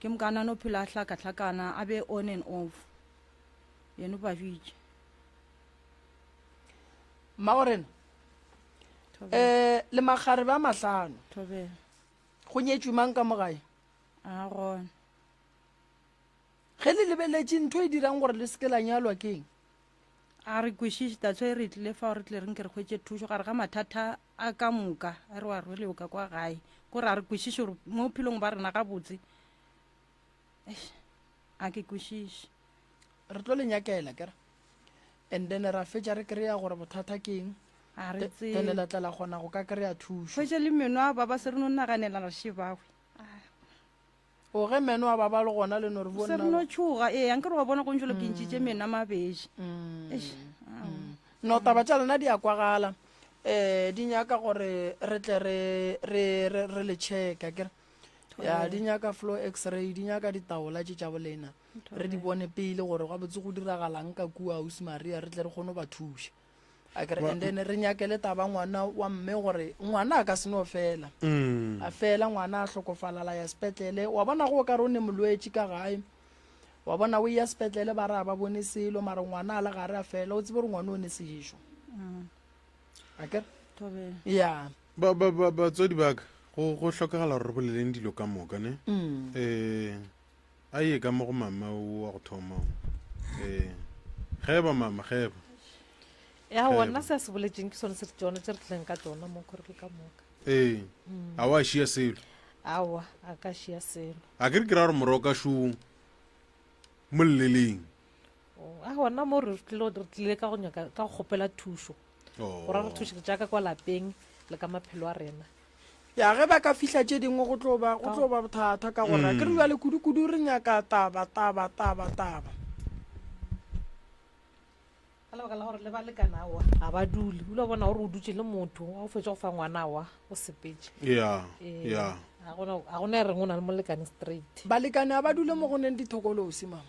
ke mokana no phela a hlakahlakana a be on and off yena o ba jwitse magorena le magare ba mahlano thobela go nyetswe mang ka mogae a gona ge le lebeletše ntho e dirang gore le seke la nyalwa keng a re kwešiše tatso e re tlile fa re tle reng ke re kgwetse thuso gare ga mathata a ka moka a re wa rwele o ka kwa gae kore a re kwešiše gore mo phelong ba rena ga botse a ke kwešiše re tlo le nyakela kere and then ra fetša re kry-a gore bothata ke eng a re then le latlela kgona go ka kry-a thuso kgwetse le meno a ba se re no naganela re shebagwe o ge meno a ba ba le gona le no re se re no tšhoga ee anke re wa bona gontšhelo ke ntšitše meno a mabedi no taba tša lena di a kwagala di nyaka gore re tle re le checka kere ya di nyaka flow x-ray di nyaka ditaola tše tša bolena re di bone pele gore ga botse go diragalang ka kua ausi maria re tle re kgone ba thuša akere and then re nyakele taba ngwana wa mme gore ngwana a ka seno fela a fela ngwana a hlokofalala ya sepetlele wa bona go ka re o ne molwetše ka gae wa bona o ya sepetlele ba re a ba bone selo mara ngwana a le gare a fela o tsebe gore ngwana o ne sešo akere thobela ya batswadi baka go hlokagala gore re boleleng dilo ka moka ne a ye ka mo go mama wa go thoma geba mama geba ya wona se se boletseng ke sone se tsone tse re tleng ka tsona mo gore ka moka a wa šia selo awa a ka šia selo a ke re kry-a gore moroka šong mo lleleng a gona mo re tlile ka go nyaka ka go kgopela thušo gore re thuše jaaka kwa lapeng le ka maphelo a rena ya ge ba ka fihla tše dingwe go tlo ba bothata ka gore a ke re bjale kudu re nyaka taba ka lebaka la gore le ba lekana awa ga ba dule bula bona gore o dutse le motho a o fetsa go fa ngwana wa o sepetse ya ga gona e reng o na le molekane straight balekane a ba dule mo go neng dithokolosi mama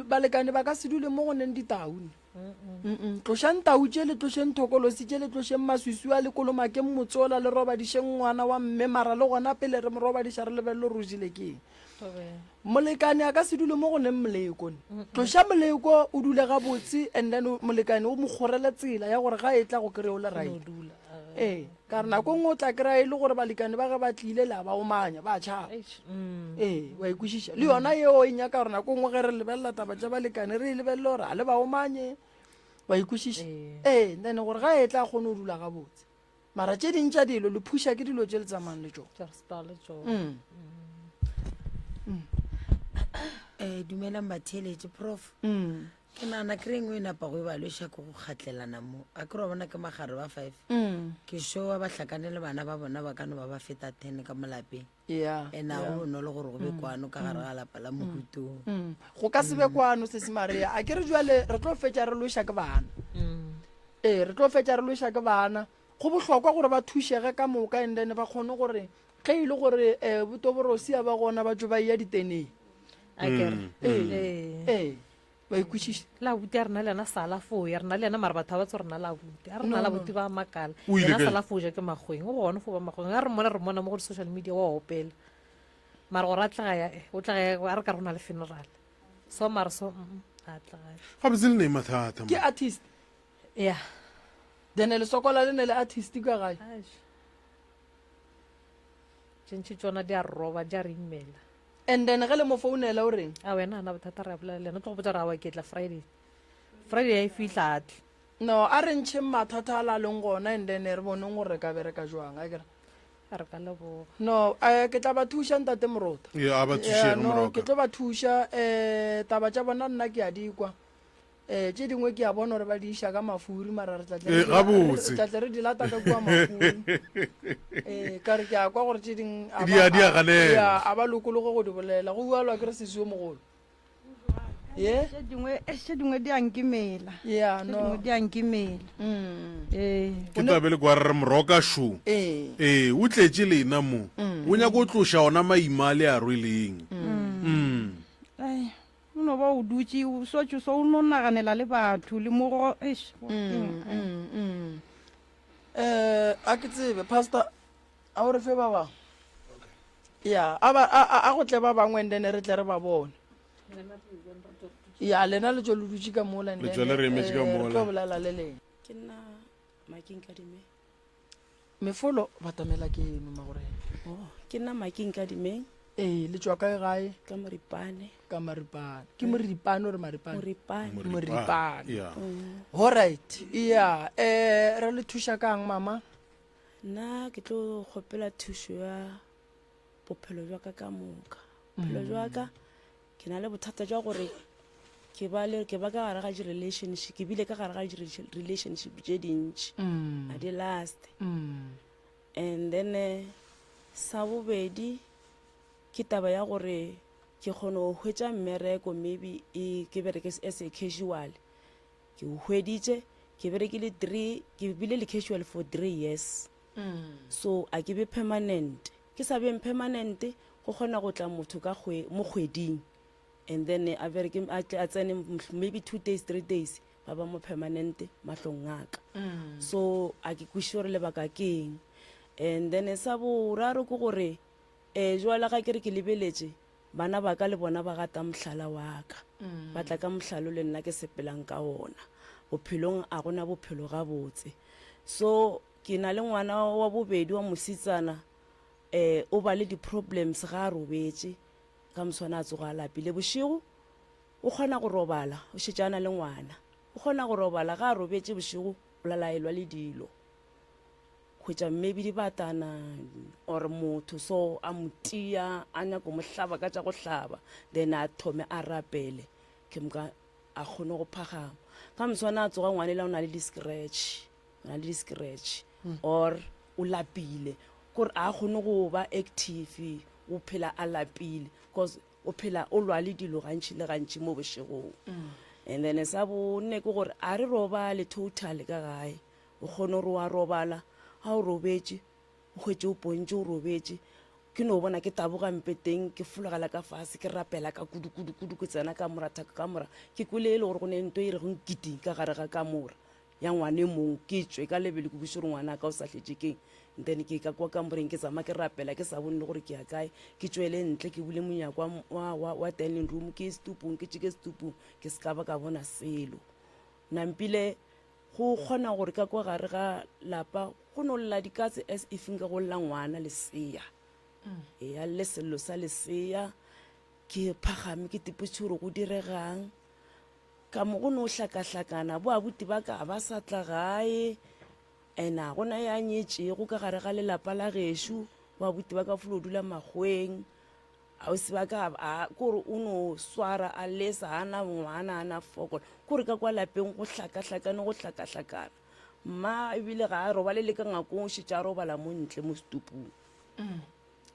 balekane ba ka se dule mo go neng ditaune tlošang tau tše le tlošeng thokolosi tše le tlošeng maswiswi a le kolomake motsola le robadišeng ngwana wa mme mara le gona pele re mo robadiša re lebelele re o jile keng molekane a ka se dule mo go neng molekone tloša moleko o dule ga botse and then molekane o mo kgorele tsela ya gore ga e tla go kry o le right ka re nako ngwe o tla kry-a e le gore balekane ba ge ba tlile le a ba omanya ba tšhaba wa ikwešiša le yona yeo e nyaka gore nako ngwe ge re lebelela taba tša balekane re e lebelele gore a le ba omanye wa ikwešiša then gore ga e tla kgone o dula ga botse mara tše dintšha dilo le phuša ke dilo tše le tsamayng le tsone dumelang batheeletše prof ke nagana ke reng o e napa go e ba lweša ke go kgatlelana mo a ke re wa bona ke magare ba 5 ke showa ba hlakane le bana ba bona ba kano ba ba feta 10 ka molapeng and a go bonolo gore go be kwano ka gare ga lapa la mohutong go ka sebe kwano se se maria a ke re jwale re tlo fetša re lweša ke bana re tlo fetša re lweša ke bana go bohlokwa gore ba thušege ka moka and then ba kgone gore ge e le gore botoborosi a ba gona ba jo ba iya diteneng ba ikwešiša labuti a rena le yena sala foo ya rena le yena mare batho ba batse rena labuti a rena labuti ba makala yena sala foo ja ke magweng o gone fo ba magweng a re mona mo go di-social media wa opela mare gore a tlagaya a re ka rona le funeral so mare so a tlagaya ga botse le ne mathata ke artist ya then le sokola le ne le artist ka gae tšentšhe tsona di a roba di a re imela and then ge le mo founela o reng a wena ana bothata re a bolela le yena tlo go botsa re a wa ketla friday ya e fitlha atle no a re ntšheng mathata a la leng gona and then re boneng gore ka bereka jwang a kere a re ka leboga no ke tla ba thuša ntate morota a ba Yeah, thušege no, moroka ke tlo ba thuša taba tša bona nna ke a dikwa tše dingwe ke a bona gore ba di iša ka mafuri mara re gabotse. tlatle re di lata ka kua mafuri ka re ke a kwa gore tše ding Di a ganela. a ba lokologe go di bolela go bualwa ke re sesio mogolo ye tše dingwe di ankimela ya tše no dingwe di ankimela ke tabe le kwa re re moroka show o tletse lena mo o nyaka o tloša ona maima le a rweleng o no ba o dutse o sotse so o no naganela le batho le mogo a ke tsebe pastor a o re fe ba bang ya a go tle ba bangwe and then re tle re ba bone ya lena le tso le dutse ka mola Le tšo le re emetše ka mola. tlo bolela le leng ke nna Making Kadime mefolo batamela ke eno magore ke nna Making Kadime le tswa kae gae ka Moripane ka maripane ke moripane ore maripane Moripane moripane Yeah. alright ya re le thuša kang mama nna ke tlo kgopela thušo ya bophelo jwa ka moka bophelo jwa ka ke na le bothata jwa gore ke ba ka gare ga di-relationship ke bile ka gare ga di-relationship tše dintši a di last and then sa bobedi ke taba ya gore ke kgone go hwetša mmereko maybe ke bereke as a casual ke o hweditše ke bile le casual for 3 years so a ke be permanent ke sa beng permanent go kgona go tla motho mo kgweding and then a tsene maybe 2 days 3 days ba ba mo permanent mahlong ngaka so a ke kweše gore lebaka keng and then sa boraro ke gore jwala ga ke re ke lebeletše bana ba ka le bona ba gata mohlala wa ka ba tla ka mohlalo le nna ke sepelang ka ona bophelong a gona bophelo ga botse so ke na le ngwana wa bobedi wa mositsana o ba le di-problems ga a robetse ka moswana a tsoga a lapile bošego o kgona go robala o šetšana le ngwana o kgona go robala ga a robetse bošego o lalaelwa le dilo hwetša maybe di batana or motho so a motia a nyako mo hlaba ka tša go hlaba then a thome a rapele ke moka a kgone go phagama ka moswana a tsoga ngwanela o na le di-scratch or o lapile kore a kgone go ba active o phela a lapile because o phela o lwa le dilo gantši le gantši mo bošegong and then sa bonne ke gore a re robale total ka gae o kgone gore wa robala ga o robetse o hwetse o pontse o robetse ke no bona ke taboga mpeteng ke folagala ka fase ke rapela ka kudu ke tsena ka mora thaka ka mora ke kwele e le gore go ne nto e re go nkiting ka gare ga ka mora ya ngwane mong ke tswe ka lebele ke buše gore ngwana ka o sa tletse keng then ke ka kwa ka moreng ke tsama ke rapela ke sa bone gore ke ya kae ke tswele ntle ke bule monyako wa dining room ke stupong ke tšeke stupong ke se ka ba ka bona selo nampile go kgona gore ka kwa gare ga lapa go no lla dikatse as if nka go lla ngwana lesea ya le sello sa lesea ke phagame ke tipotse gore go diregang ka mo go no hlakahlakana bo abuti ba ka ba sa tla gae ena gona ya nyetšego ka gare ga lelapa la gešo bo abuti ba ka folo dula magweng ausi ba ka kore o no swara a lesa ana ngwana ana fokola kore ka kwa lapeng go hlakahlakana mma ebile ga a robale le ka ngakong o šetša a robala mo ntle mo stupong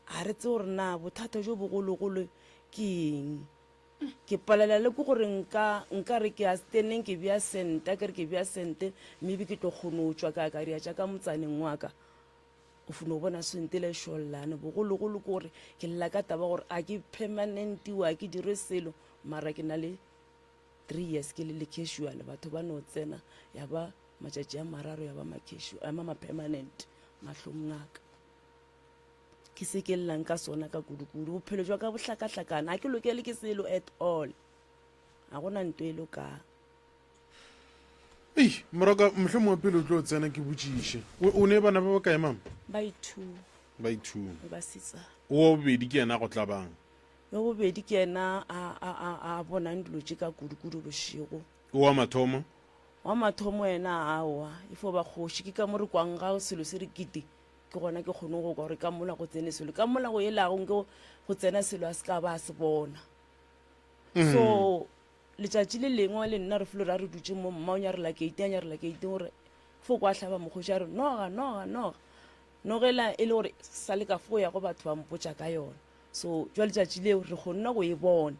a re tse gore na bothata jo bogologolo ke eng ke palela le ke gore nka re ke a steneng ke bea sente ke re ke bea sente maybe ke tlo kgone o tswa ka ria tša ka motsaneng wa ka o fone o bona sente le šollane bogologolo ke gore ke lela ka taba gore a ke permanentiwa ke dire selo mara ke na le 3 years ke le casual batho ba no tsena ya ba matšatši a mararo ya ba ma-permanent mahlong ngaka ke se ke llang ka sona ka kudu-kudu bophelo jwa ka bohlakahlakana a ke lokele ke selo at all a gona nto e lokang moroka mohlwe mongwe pele o tlo o tsena ke botšiše o ne bana ba bakae mama ba ithu ba ithuo ba sitsa o bobedi ke yena go tla bang yo bobedi ke yena a bonang dilo tše ka kudu-kudu bošego o wa mathomo wa mathomo yena aowa ifo ba kgoši ke ka mo re kwang ga selo se re kete ke gona ke kgone go ka gore ka mola go tsene selo ka mola go elago nke go tsena selo a se ka ba a se bona so letšatši le lengwe le nna re felo ra re dutse mo mma o nyarela keite a nyarela keite gore foko a tlhaba mokgoši a re noga nogela e le gore sa le ka fo ya go batho ba mpotša ka yona so jwa letšatši leo re kgonna go e bona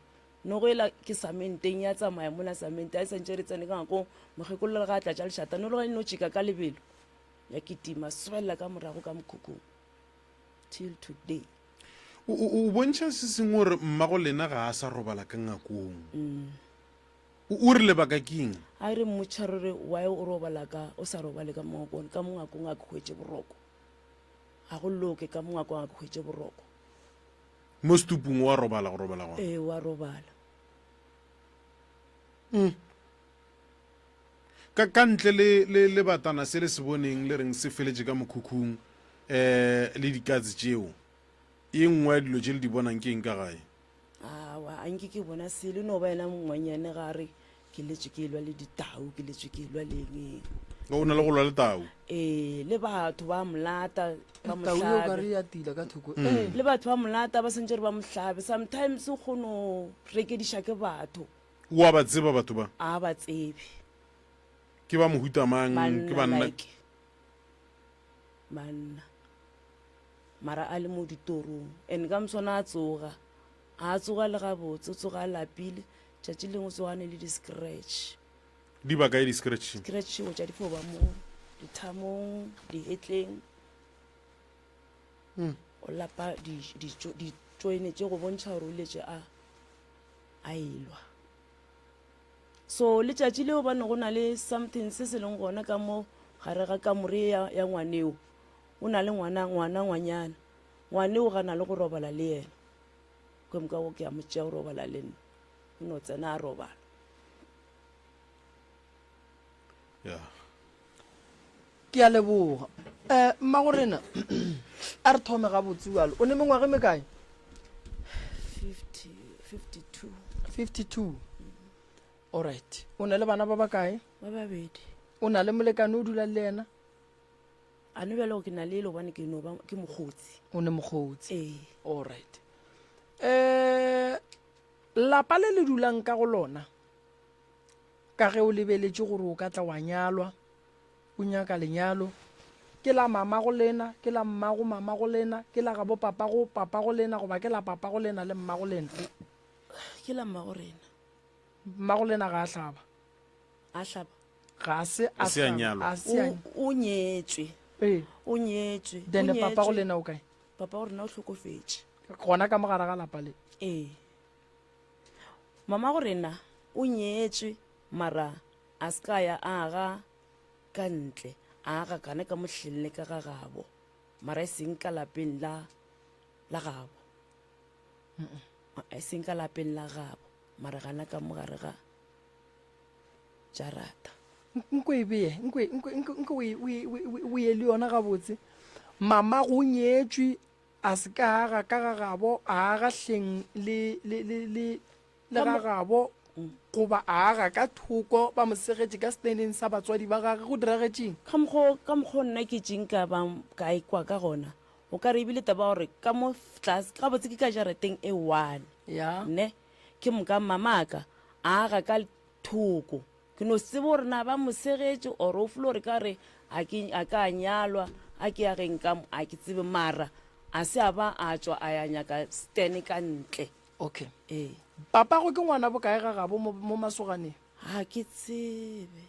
nogoela ke samenteng ya tsamaya mola samente a e santše re tsene ka ngako mokgekolo le ga a tlatša lešata no le ga no tšhika ka lebelo ya ketima swelela ka morago ka mokhukung till today o bontšha se sengwe gore mmago lena ga a sa robala ka ngakong o re lebaka keng a re mmotšha re re why o robala ka o sa robale ka mongakong ka mongakong a ke hwetše boroko ga go loke ka mongakong a ke hwetše boroko mo stupung wa robala go robala gona ee wa robala ka ntle le batana se le se boneng le reng se feletše ka mokhukhung le dikatse tšeo e nngwe ya dilo tše le di bonang ke eng ka gae awa anke ke bona sele no ba ena mongwanyane gare ke letswe ke lwa le ditau ke letswe ke lwa leng o na le go lwa le tau le batho ba molata ba tau yo ka mohlabe re ya tila ka thoko le batho ba molata ba sentse re ba mohlabe sometimes o kgono rekediša ke batho o a ba tseba batho ba a ba tsebe ke ba mohutamang ke banna like manna mara a le mo ditorong and ka moswana a tsoga le gabotse o tsoga a lapile tšatši lengwe tsogane le di-scratch di ba kae di-scratch scratch o tša difoba mo dithamong dietleng o lapa ditsoene tše go bontšha gore o letse a elwa so letšatši leo bane go na le something se se leng gona ka mo gare ga kamore ya ngwaneo o na le ngwanyana ngwaneo ga na le go robala le yena kwemoka go ke a motšea go robala le nna o no tsena a robala ke a leboga mmagorena a re thome ga botsiwalo o ne mengwage mekae 52 alright o na le bana ba bakae ba babedi o na le molekane o dula le ena a no bjale go ke na le lobane ke mokgotsi o ne mokgotsi ee alright lapa le le dulang ka go lona ka ge o lebeletše gore o ka tla wa nyalwa o nyaka lenyalo ke la mama go lena ke la mmago mama go lena ke la gabo papa go lena goba ke la papa go lena le mma go lena ke la mma go rena mma go lena ga a hlaba a hlaba ga se a se a nyalwa. o nyetswe ee o nyetswe then papa go lena o kae papa go rena o hlokofetše gona ka mogare ga lapa le ee mama go rena o nyetswe mara a se ka ya aga ka ntle aga kana ka mohlelele ka ga gabo mara e seng ka lapeng la gabo e seng ka lapeng la gabo mara gana ka mogare ga jarata nkwe o ye le yona gabotse mama go nyetswe a se ka aga ka ga gabo a aga hleng le ga gabo goba a aga ka thoko ba mosegetše ka standeng sa batswadi ba gage go diragetšeng ka mokgo nna ke tšeng ka ekwa ka gona o ka re ebile taba gore ka mo tlase ga botse ke ka jarateng e one ya ne ke moka mamaka a aga ka thoko ke no sebe gore na ba mosegetše or o fole gore ka re a ka nyalwa a ke ageng ka a ke tsebe mara a se a ba a tswa a ya nyaka stene ka ntle okay ee papa go ke ngwana bokae ga gabo mo masoganeng ga ke tsebe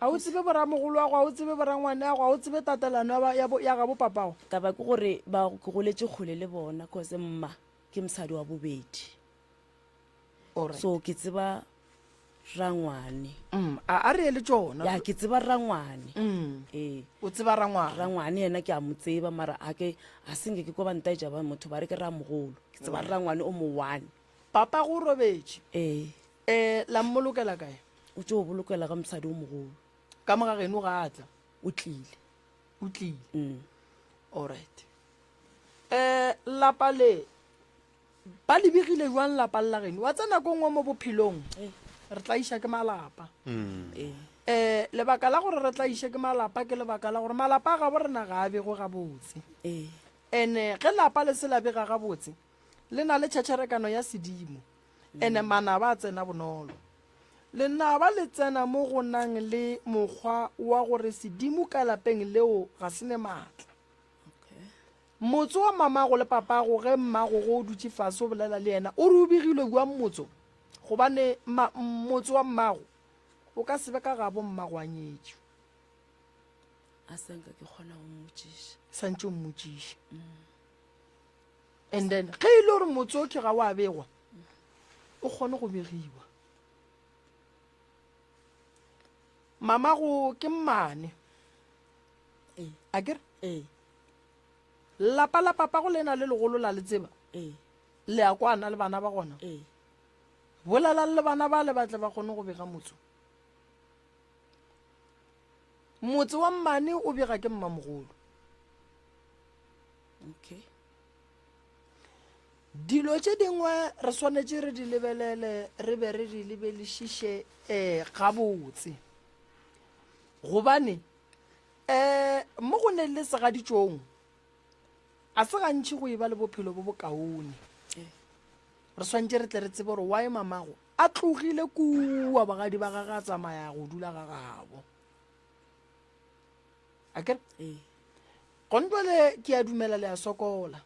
a o tsebe boramogolo wa go a o tsebe borangwane ya go a o tsebe tatelano ya gabo papago taba ke gore ke goletse kgole le bona cause mma ke mosadi wa bobedi so ke tseba rangwane a re ele tsona ya ke tseba rangwane ee o tseba rangwane rangwane yena ke a mo tseba mara a senge ke ko ba ntaetša ba motho ba re ke ramogolo ke tseba rangwane o mo one papa go robetše ee la mmolokela kae o tse o bolokela ka mosadi o mogolo ka moga geno ga a tla o tlile o tlile alright lapa le ba lebegile jwang lapa la geno wa tsena ko ngwe mo bophelong re tla iša ke malapa lebaka la gore re tla iše ke malapa ke lebaka la gore malapa a gabo rena ga a bego gabotse ene ge lapa le se la bega gabotse le na le tšhatšharekano ya sedimo ene manaba a tsena bonolo lenaba le tsena mo go nang le mokgwa wa gore sedimo ka lapeng leo ga se ne maatla motse wa mamago le papago ge mmago go o dutse fase o bolela le ena o re o begilwe bua mmotso gobane motse wa mmago o ka sebe ka gabo mmago a nyetšwe a senka ke kgona go mmotsiša santse o mmotsiša and then ge e le gore motse o ke ga wa begwa o kgone go begiwa mamago ke mmane a kere lapa la papago le na le legolo la le tseba le a kwana le bana ba gona bolela le bana ba le batle ba kgone go bega motse wa mmane o bega ke mmamogolo dilo tše dingwe re swanetše re di lebelele re be re di lebelešiše gabotse gobane mo go ne le segaditšong a se gantši go eba le bophelo bo bokaone re swantse re tle re tsebe gore wae mamago a tlogile kua bagadi ba gage a tsamaya go dula ga gabo a kere gontwele ke a dumela le a sokola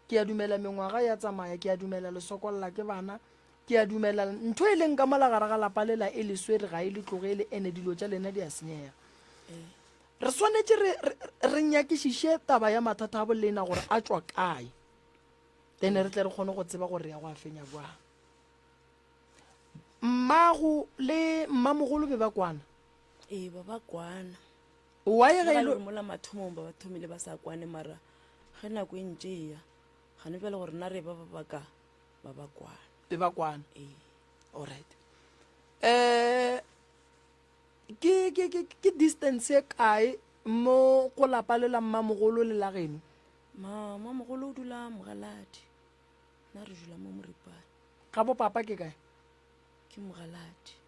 ke a dumela mengwaga ya tsamaya ke a dumela le sokolla ke bana ke a dumela ntho e leng ka molagare ga lapa lela e le swere ga e le tlogele ene dilo tša lena di a senyega re swanetše re nyakišiše taba ya mathata a bolena gore a tšwa kae then re tle re kgone go tseba gore ya go a fenya bjang mmago le mmamogolo be ba kwana ba ba kwana wae ga ile mola mathomong ba ba thomile ba sa kwane mara ge nako e ntšea gane bjale gore na re ba baka ba ba kwana be ba kwana alright ke distance e kae mo go lapa le la mmamogolo le la geno mamogolo o dula mogaladi na re dula mo moripane ga bo papa ke kae ke mogaladi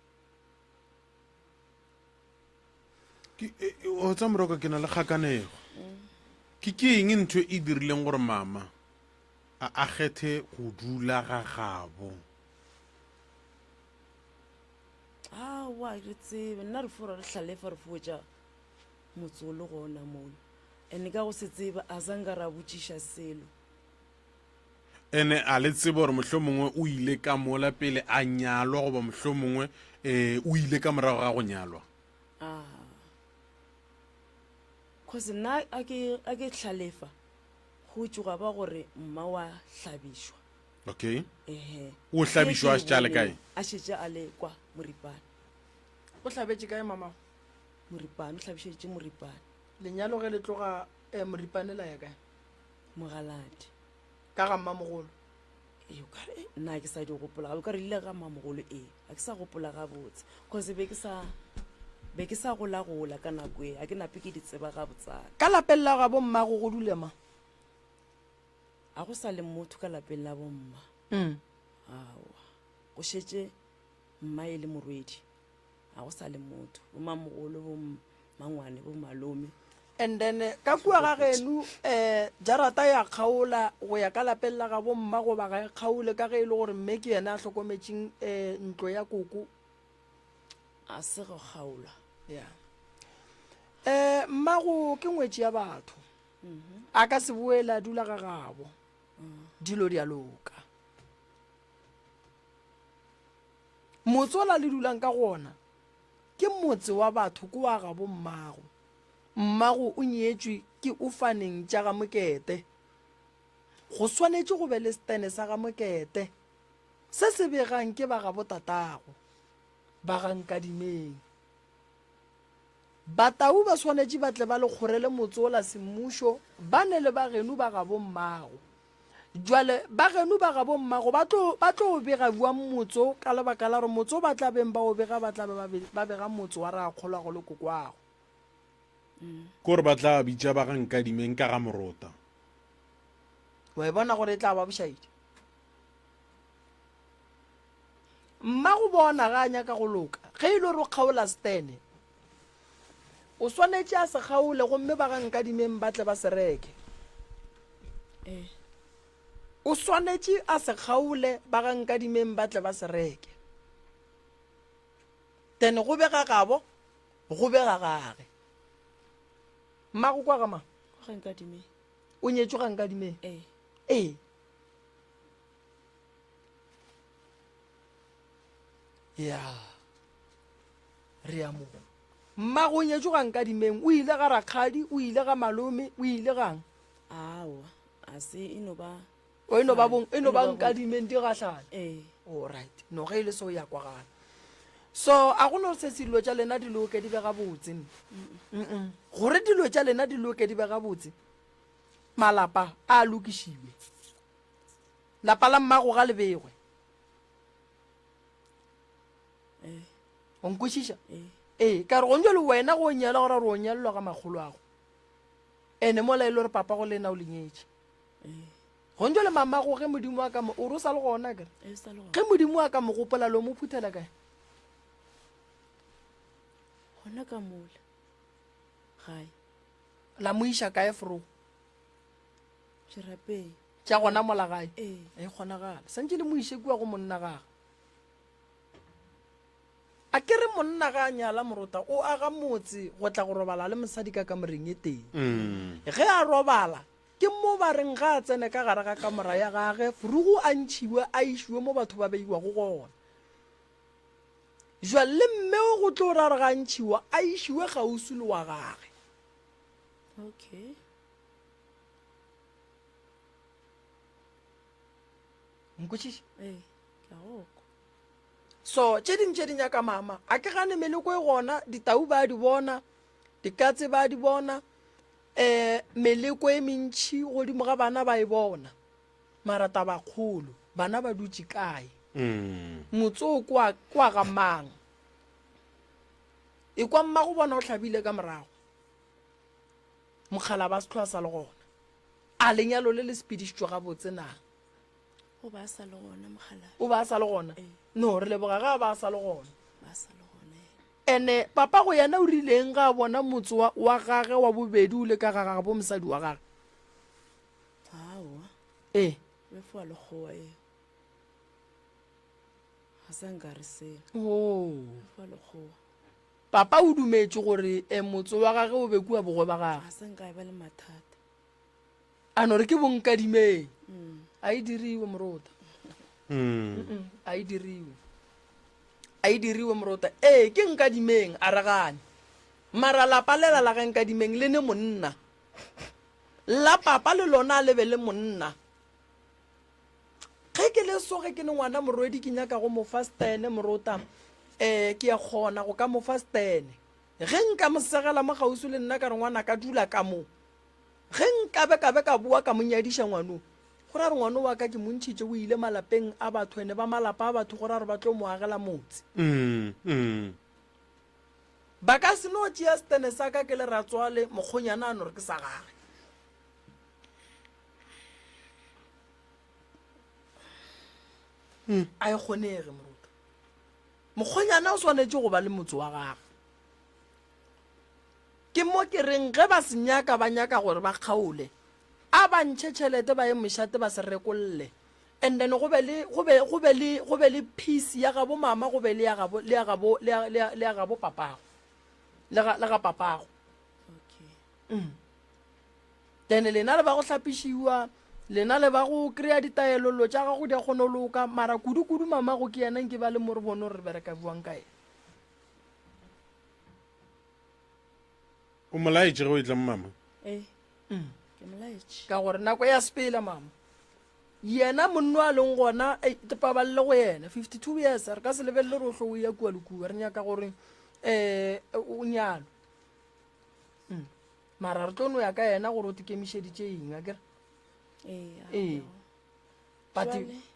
o tsa moroka ke na le kgakanego ke eng ntho e dirileng gore mama a kgethe go dula ga gabo wa re tsebe nna re fora re tlhalefa re fotša motse o le gona mono ande ka go se tseba a zanka ra botšiša selo ene a le tsebe gore mohlho mongwe o ile ka mola pele a nyalwa goba mohlho mongwe o ile ka morago ga go nyalwa cause nna a ke tlhalefa go tsoga ba gore mma wa hlabišwa okay o hlabišwa a šetša le kae a šetša a le kwa moripane o hlabetše kae mamago moripane o hlabišeditše moripane lenyalo ge le tloga moripane la ya kae mogaladi ka ga mmamogolo nna ke sa di gopola gabe ka re ile ga mmamogolo a ke sa gopola gabotse cause be ke sa gola ka nako e a ke nape ke di tseba gabotsana ka lapeng la ga bommago go dulema a go sa le motho ka lapeng la bomma awa go šetše mma e le morwedi a go sa le motho bomamogolo bomangwane bomalome and then ka kua ga genu jarata ya kgaola go ya ka lapeng la ga bomma go ba ga kgaole ka ge e le gore mme ke yena a hlokometšeng ntlo ya koko a se go kgaola mmago ke ngwetši ya batho a ka se boela dula ga gabo dilo di a loka motse ola le dulang ka gona ke motse wa batho ko wa gabo mmago o nyetšwe ke ufaneng tša ga mokete go swanetše go be le stene sa ga mokete se se begang ke ba gabo tatago ba gankadimeng batau ba swanetše ba tle ba le kgorele motse ola semmušo ba ne le bageno ba gabo mmago jwale bageno ba gabo mmago ba tlo bega buang motse ka lebaka la gore motse o ba tla beng ba o bega ba tla ba bega motse wa re a kgolwa go le kokwago kore ba tla bitša ba gankadimeng ka ga morota wa e bona gore e tla ba bošaedi mma go bona ga a nyaka go loka ge ile re o kgaola stene o swanetse a se kgaole gomme ba ga nkadimeng ba tle ba se reke o swanetse a se kgaole ba ga nkadimeng ba tle ba se reke then go bega gabo go bega gage mma go kwa ga ma ga nkadime o nyetswe ga nkadimeng ya re ya mo mma go nyetswe ga nkadimeng o ile ga rakgadi o ile ga malome o ile gang awa a se eno ba o eno ba nkadimeng di gatlhane alright no ge ile se o ya kwa gana so a go no se selo tša lena di loke di be gabotse gore dilo tša lena di loke di be gabotse malapa a lokišiwe lapa la mmago ga lebegwe o nkwešiša ka re gonjo le wena go nyala gore re o nyalelwa ga magolo ago ene mola e le gore papa go lena o lenyetše gonjo le mamago ge modimo wa ka mo o re o sa le gona kere ge modimo wa ka mo gopola lo mo phuthela kae gona ka mola gae la mo iša kae fro jerapeng tša gona mola gae e kgonagala santse le mo iše kua go monna gage a ke re monna ga a nyala morota o aga motse go tla go robala le mosadi ka kamoreng e teng ge a robala ke mo ba reng ga a tsene ka gare ga kamora ya gage furugo a ntšhiwe a išiwe mo batho ba beiwa go gona jwa le mme o go tlo ra re ga ntšhiwa a išiwe gausi le wa gage okay nkwešiša ka goko so tše dingwe tše di nyaka mama a ke gane meleko e gona ditau ba di bona dikatse ba di bona meleko e mentšhi godimo ga bana ba e bona marata bakgolo bana ba dutse kae motse o kwa ga mang e kwa mma go bona o tlhabile ka morago mokgala ba setlhoa sa le gona a lenyalo le le sepedišitšwe gabotse nang o ba sa le gona mogala o ba sa le gona no re leboga ga ba sa le gona ba sa le gona ene papa go yena o rileng ga bona motse wa gage wa bobedi o le ka gaga bo mosadi wa gage awa be fo le goa ga sa nka re se fo le goa papa o dumetse gore motse wa gage o be kua bogwe ba gage ga sa nka ba le mathata a no re ke bonkadimeng a e diriwe morota a e diriwe morota ke nkadimeng a regane mara lapa lela la ga nkadimeng le ne monna la papa le lona le be le monna ge ke le soge ke ne ngwana morwedi ke nyaka go mo fastene morota ke ya kgona go ka mo fastene ge nka mosegela mo gausi le nna ka re ngwana ka dula ka mo ge nkabe ka bua ka monyadiša ngwanong go ra re ngwana wa ka ke montšhitše o ile malapeng a batho ene ba malapa a batho go ra re ba tlo mo agela motse ba ka se no tšea stene sa ka ke le ratswale mokgonyana a no re ke sa gage a e kgonege moruta mokgonyana o swanetše go ba le motse wa gage ke mo ke reng ge ba se nyaka ba nyaka gore ba kgaole a ba ntšhe tšhelete ba ye mošate ba se rekolle and then go be le peace ya gabo mama go be le ya gabo papago le ga papago then lena le ba go hlapišiwa lena le ba go kry-a ditaelolo tša gago di a kgone loka mara kudu mama go ke yanang ke ba le mo re bone gore re bereka buang ka ene o molaetše ge o e tla mama ke molaetše ka gore nako ya sepela mama yena monno a leng gona tepabalele go yena 52 years re ka se lebelele re o tlo o ya kua le kua re nyaka gore o nyalo mara re tlo no ya ka yena gore o tekemišeditše eng a kere but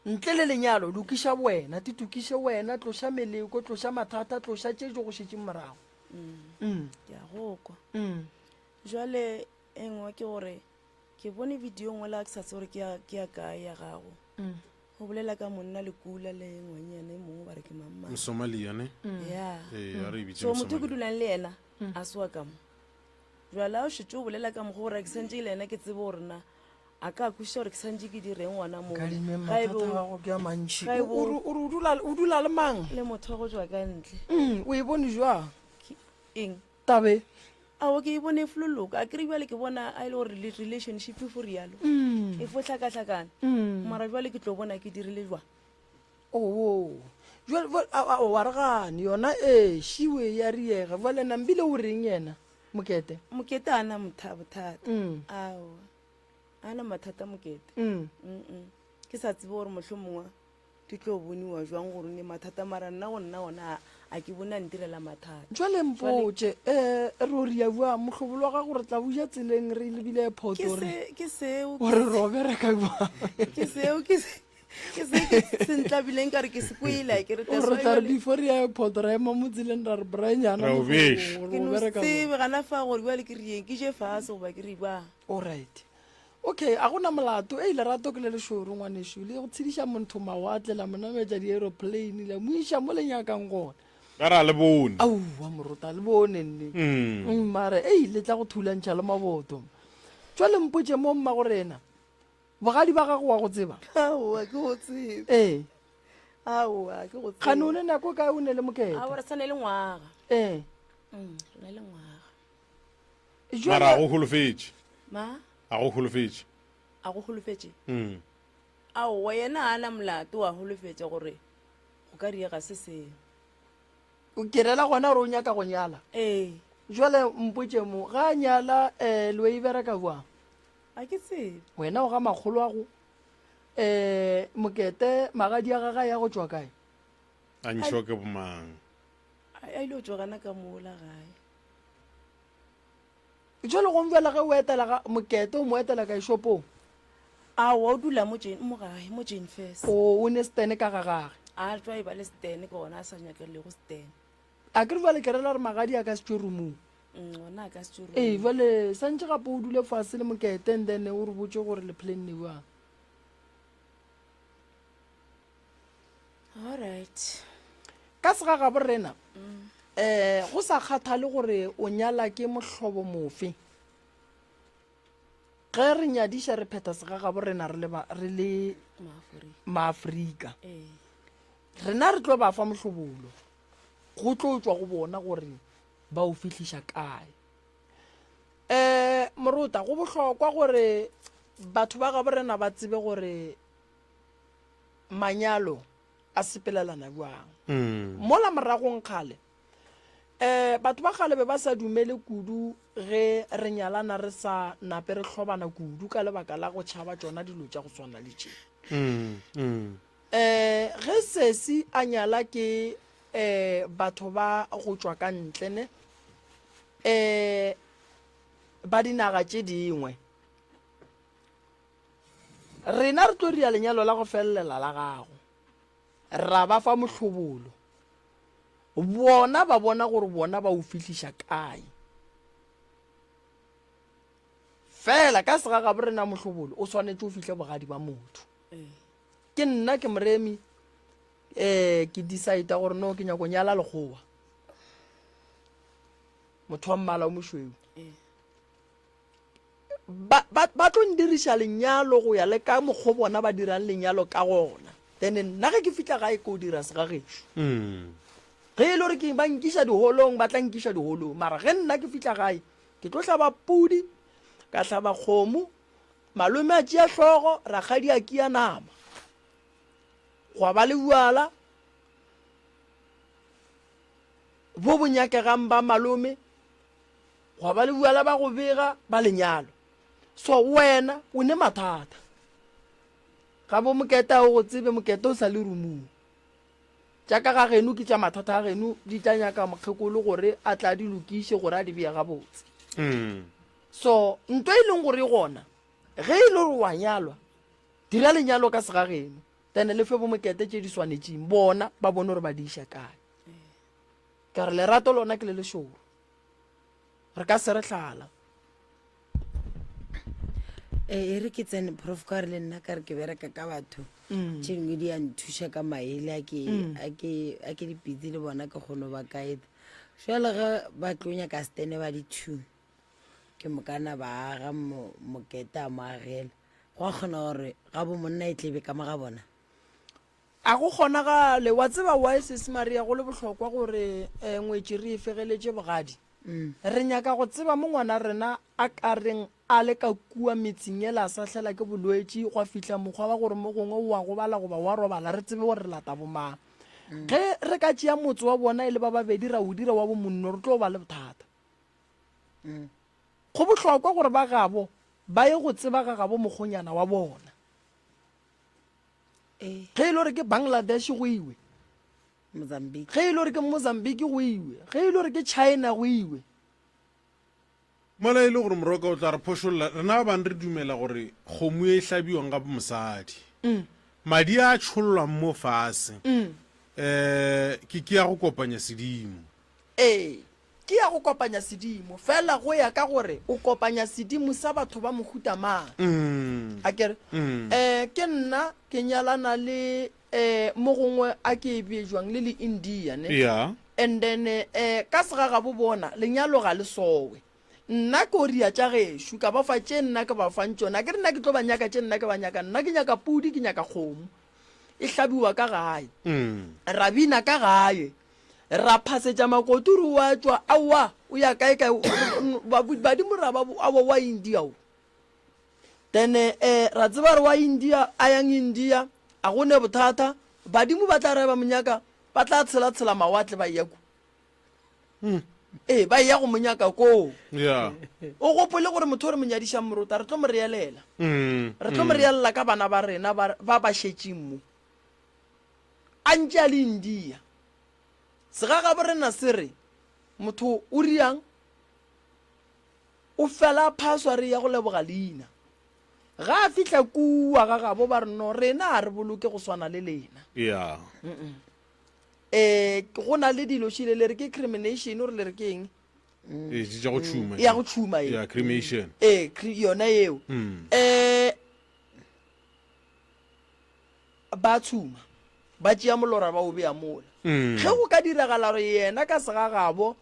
ntle le lenyalo lokiša wena titukiše wena tloša meleko tloša mathata tloša tše jo go šetše morago ke a gokwa jwale engwe ke gore ke bone video ngwe la ke sa tse gore ke ya kae ya gago go bolela ka monna le kula le ngwanyana e mongwe ba re ke mamma Somalia ne ya a re bitse so motho ke Somalia dulang le ena a sewa ka mo jwale o shetse o bolela ka mo gore ke santse le ena ke tsebe gore na a ka kwisha gore ke santse ke direng ngwana mo kadime ga e be mathata o- gago ke a mantšhi ga e bo- o dula le mang le motho wa go tswa ka ntle o e bone jwang eng tabe ao ke e bone e fololoka a kry bjale ke bona a e le gore relationship e for rialo e fo tlhakatlhakana mara jwale ke tlo bona ke dirile jwang oo wa re gane yona e šiwe ya riega jale nambile o reng yena mokete mokete a na bothata Mm. ao a na mathata mokete Mm. ke sa tsebe gore motlho mongwe di tlo boniwa jwang gore ne mathata mara nna go nna ona a ke bone a ntirela mathata jale mpotse re o ria bua motlhobolo wa gago re tla buja tseleng re lebile photo ke seo gore re obereka jwang ke seo ke se sentlabileng ka re ke se kwela ke re ore tla re before ya photo ra ema mo tseleng ra re branyana Ra o beša. ke no sebe gana fa gore bjale ke rieng ke je fase goba ke re bang alright okay a gona molato e lerato ke le lešoro ngwaneso le go tshediša montho mawatle la monametša di-aeroplane la mo iša mo lenyakang gona ka ra le bone aua morota le bone nne mare le tla go thulantšha le maboto tswa le mpotse mo mma gorena bogadi ba gago wa go tseba aowa ke go tsebe ee aowa ke go kgane o ne nako kae o ne le mokete a gore sane le ngwaga ee re na le ngwaga mara a go holofetse ma a go holofetse a go golofetse Mm. aowa yena a na molato wa golofetse gore go ka riega se sengwe o kerela gona gore o nyaka go nyala ee jale mpotse mo ga a nyala le e bereka buang a ke tsebe wena o ga magolo a go mokete magadi a gaga ya go tswa kae a ntšhiwa ke bomang a ile o tswagana ka moola gae jale gong fela ge o etela mokete o mo etela ka ishopong aowa o dula mo gae mo jane first o ne stene ka ga gage a tswa e ba le stene ke gona a sa nyakelele go stene a ke re jale kerela gore magadi a ka setoromong gona a ka se tsoro ee jale santse gape o dule fase le mokete and then o re botse gore le plan ne buang alright ka sega ga borena go sa kgathale gore o nyala ke mohlobo mofe ge re nyadiša re pheta sega ga borena re le maafrika maaforika ee rena re tlo ba fa mohlobolo go tlo tswa go bona gore ba o fitlhiša kae morota go bohlokwa gore batho ba ga borena ba tsebe gore manyalo a sepelelana jwang mola moragong kgale batho ba kgale be ba sa dumele kudu ge re nyalana re sa nape re hlobana kudu ka lebaka la go tšhaba tsona dilo tša go swana le tše ge sesi a nyala ke batho ba go tswa ka ntlene ba dinaga tše dingwe rena re tlo ria lenyalo la go felelela la gago ra ba fa mohlobolo bona ba bona gore bona ba o fitlhiša kae fela ka sega ga borena mohlobolo o swanetse o fitlhe bogadi ba motho ke nna ke moremi ke decide gore no ke nyako nyala lekgowa motho wa mmala o mošweu ba tlo ndiriša lenyalo go ya le ka mokgwa bona ba dirang lenyalo ka gona then nna ge ke fitlha gae ko o dira sega gešo ge e le gore ke ba nkiša diholong ba tla nkiša diholong mara ge nna ke fitlha gae ke tlo hlaba pudi ka hlaba kgomo malome a tšea hlogo rakgadi a kia nama go ba le buala bo bonyakegang ba malome go ba le buala ba go bega ba lenyalo so wena o ne mathata ga bo mokete o go tsebe mokete o sa le rumong jaaka ga geno ke tša mathata a geno di tla nyaka mokgekolo gore a tla di lokiše gore a di bea gabotse so ntho e leng gore gona ge e le gore wa nyalwa dira lenyalo ka sega geno then le fe bo mokete tše di swanetšeng bona ba bone gore ba di iša kae ka re lerato lona ke le lešoro re ka se re tlala e re ke tsene prof ka re le nna ka re ke bereka ka batho tše dingwe di a nthuša ka maele a ke dipitse le bona ke kgono ba kaeta jale ge ba tlonya ka stene ba di-2 ke mokana ba aga mokete a mo agela go a kgona gore ga bo monna e tlebe ka moga bona a go kgonagale wa tseba wa Maria go le bohlokwa gore ngwetši re e fegeletše bogadi re nyaka go tseba mo ngwana rena a ka reng a le ka kua metseng ela a sa hlela ke bolwetši go fitlha mokgwa wa gore mo gongwe wa go bala goba wa robala re tsebe gore re lata bomang ge re ka tšea motse wa bona e le ba babedi ra o dira wa bo monno re tlo ba le bothata go bohlokwa gore ba gabo ba ye go tseba ga gabo mokgonyana wa bona ge e le gore ke Bangladesh go iwe Mozambique ge e le gore ke Mozambique go iwe ge e le gore ke China go iwe mola e le gore Moroka o tla re phošolola rena ba bang re dumela gore kgomo e hlabiwang ga mosadi madi a tšhollwang mo fase ke ya go kopanya sedimo ke ya go kopanya sedimo fela go ya ka gore o kopanya sedimo sa batho ba mohuta mang a kere ke nna ke nyalana le mo gongwe a ke e beejwang le India ne and then ka segaga bo bona lenyalo ga le sowe nna ko ria tša gešo ka ba fa tše nna ke ba fang tšona ke re nna ke tlo ba nyaka tše nna ke ba nyaka nna ke nyaka pudi ke nyaka kgomo e hlabiwa ka gae ra bina ka gae ra phasetša makoturi wa tšwa aowa o ya kae badimora abo wa India o then ra tseba re wa India a yang India a gone bothata badimo ba tla re ba monyaka ba tla tshela mawatle ba yako ba ya go monyaka ko o gopole gore motho re monyadiša morota re tlo mo reelela re tlo mo reelela ka bana ba rena ba ba šetšeng mo a ntše a le India segaga bo rena se re motho o riang o fela password ya go leboga leina ga a fihla kua ga gabo ba re no rena a re boloke go swana le lena go na le dilo šile le re ke crimination o re le re ke eng ya go tšhuma yona eo ba tšhuma ba tšea molora ba o bea mola ge go ka diragala gore yena ka segagabo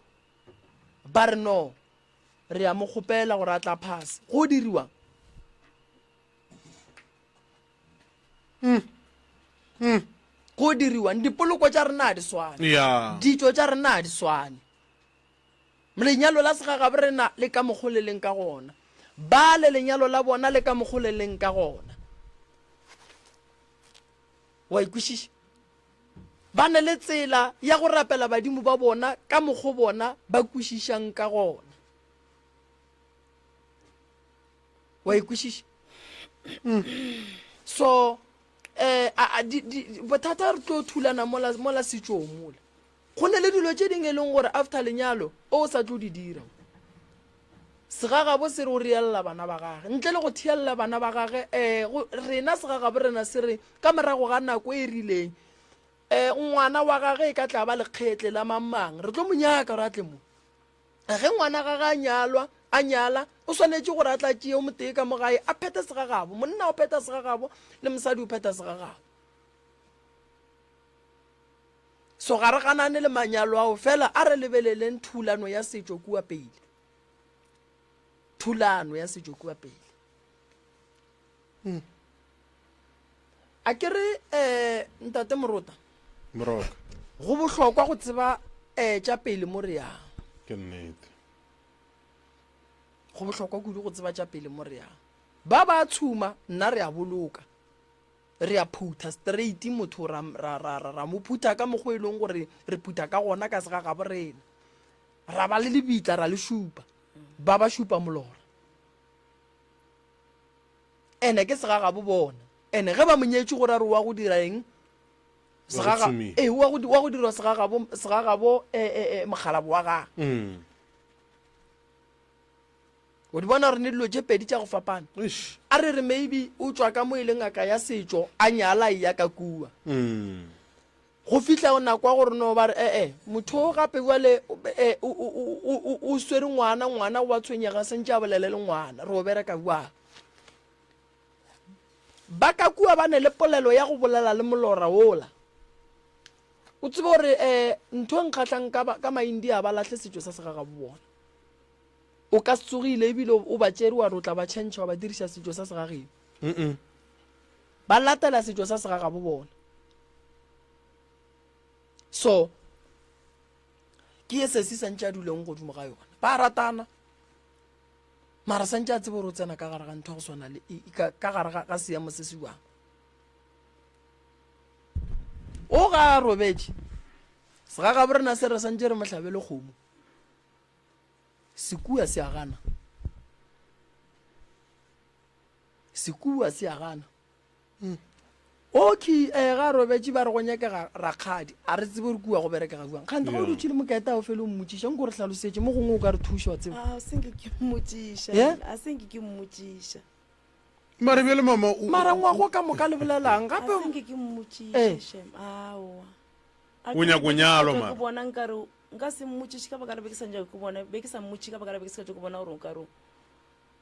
ba re no re ya mo kgopela gore a tla phase go diriwang go diriwang dipoloko tša rena a di swane ditšo tša rena a di swane lenyalo la segagabo rena le ka mokgo le leng ka gona ba le lenyalo la bona le ka mokgo le leng ka gona wa ikwešiša ba ne le tsela ya go rapela badimo ba bona ka mokgo bona ba kwešišang ka gona wa ikwešiša so bothata re tlo thulana mola setšong mola go ne le dilo tše dingwe e leng gore after lenyalo o sa tlo di dira segagabo se re o reelela bana ba gage ntle le go thielela bana ba gage rena segagabo rena se re ka morago ga nako e rileng ngwana wa gage e ka tla ba lekgetle la mamang re tlo monyaka gore a tle mo ge ngwana gage a nyala o swanetše gore a tla tšee o motee ka mogae a pheta segagabo monna o pheta segagabo le mosadi o pheta segagabo so ga re ganane le manyalo ao fela a re lebeleleng thulano ya setšo kua pele thulano ya setšo kua pele a ke re ntate Moroka go bohlokwa go tseba tša pele mo re yang ke nnete go bohlokwa kudu go tseba tša pele mo re yang ba tšhuma nna re a boloka re a phutha straight motho ra mo phutha ka mokgwa e leng gore re phutha ka gona ka segagabo rena ra ba le lebitla ra le šupa ba šupa molora ene ke segagabo bona ene ge ba monyetše gore a re wa go dira eng wa go dirwa segagabo mogalabo wa gage o di bona gore ne dilo tše pedi tša go fapana a re maybe o tswa ka mo e leng ngaka ya setšo a nyala e ya ka kua go fitlha o nakwa gore no ba re motho o gape wale o swere ngwana wa tshwenyega sentše a bolele le ngwana re o bereka bua ba ka kua ba ne le polelo ya go bolela le molora ola o tsebe gore ntho e nkgatlhang ka maindia ba latlhe setso sa segagabo bona o ka se tsogile ebile o ba tsere wa re o tla ba tšhentšha wa ba dirisa setso sa segageno ba latela setso sa segagabo bona so ke e sesi santse a duleng godimo ga yona ba ratana mara santse a tsebe gore o tsena ka gare ga ntho go swana le ka gare ga seemo se se buang o ga robedi segagabo rena se re santse re motlhabe le kgomo sekua se a gana sekua se a gana okay ga robetše ba re go nyakega rakgadi a re tsebe re kua go berekega buang kgante ga o dutse le mokaeta o fele o mmotšiša nko re tlhalosetse mo gongwe o ka re thuša wa tsebe asenke ke mmotšiša mare bjale mama mara ngwago ka moka le bolelang gape asenke ke mmotšiša aowa o nyaka o nyalwa mara ke bona nkare nka se mmotšiše ka baka re be ke sa mmotši ka baka re be ke sa tse ke bona gore o kare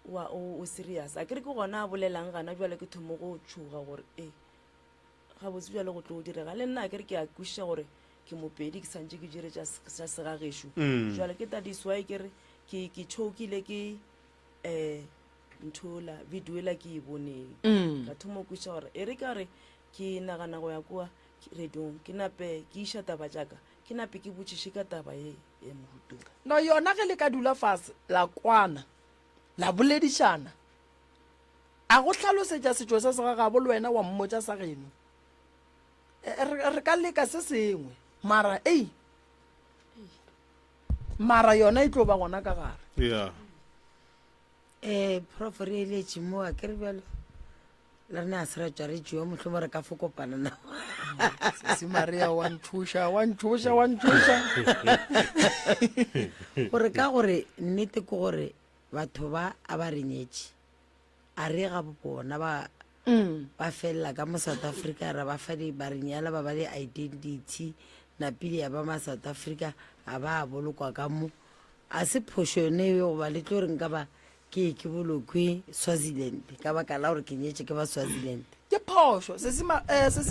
o serious a kere ke gona a bolelang gana bjale ke thomo go tšhoga gore ga botse bjale go tlo o direga le nna a kere ke a kwešiša gore ke mopedi ke santse ke dire tša segagešo jale ke tadiswae kere ke tšhokile ke nthola videoela ke e boneng ka thomo kwešiša gore e re ka re ke nagana go ya kua radiong ke nape ke iša taba jaaka ke nape ke botšiše ka taba e morutong no yona ge le ka dula fase la kwana la boledišana a go tlhalosetša setšo sa segagabo le wena wa mmotša sa geno re ka leka se sengwe mara mara yona e tlo ba gona ka gare yeah prof re eletše mo a kere bjalo le rene a se ra tšwa re tšeo motlhomo re ka fokopana nao se maria wa nthuša gore ka gore nnete ke gore batho ba a ba re nyetše a re ga bona ba felela ka mo South Africa ra ba fa ba re nyala ba ba le identity napile ya ba ma South Africa a ba a bolokwa ka mo a se phošone yo ba le tlo re nka ba ke bolokwe Swaziland ka baka la gore ke nyetše ke ba Swaziland ke phošo se se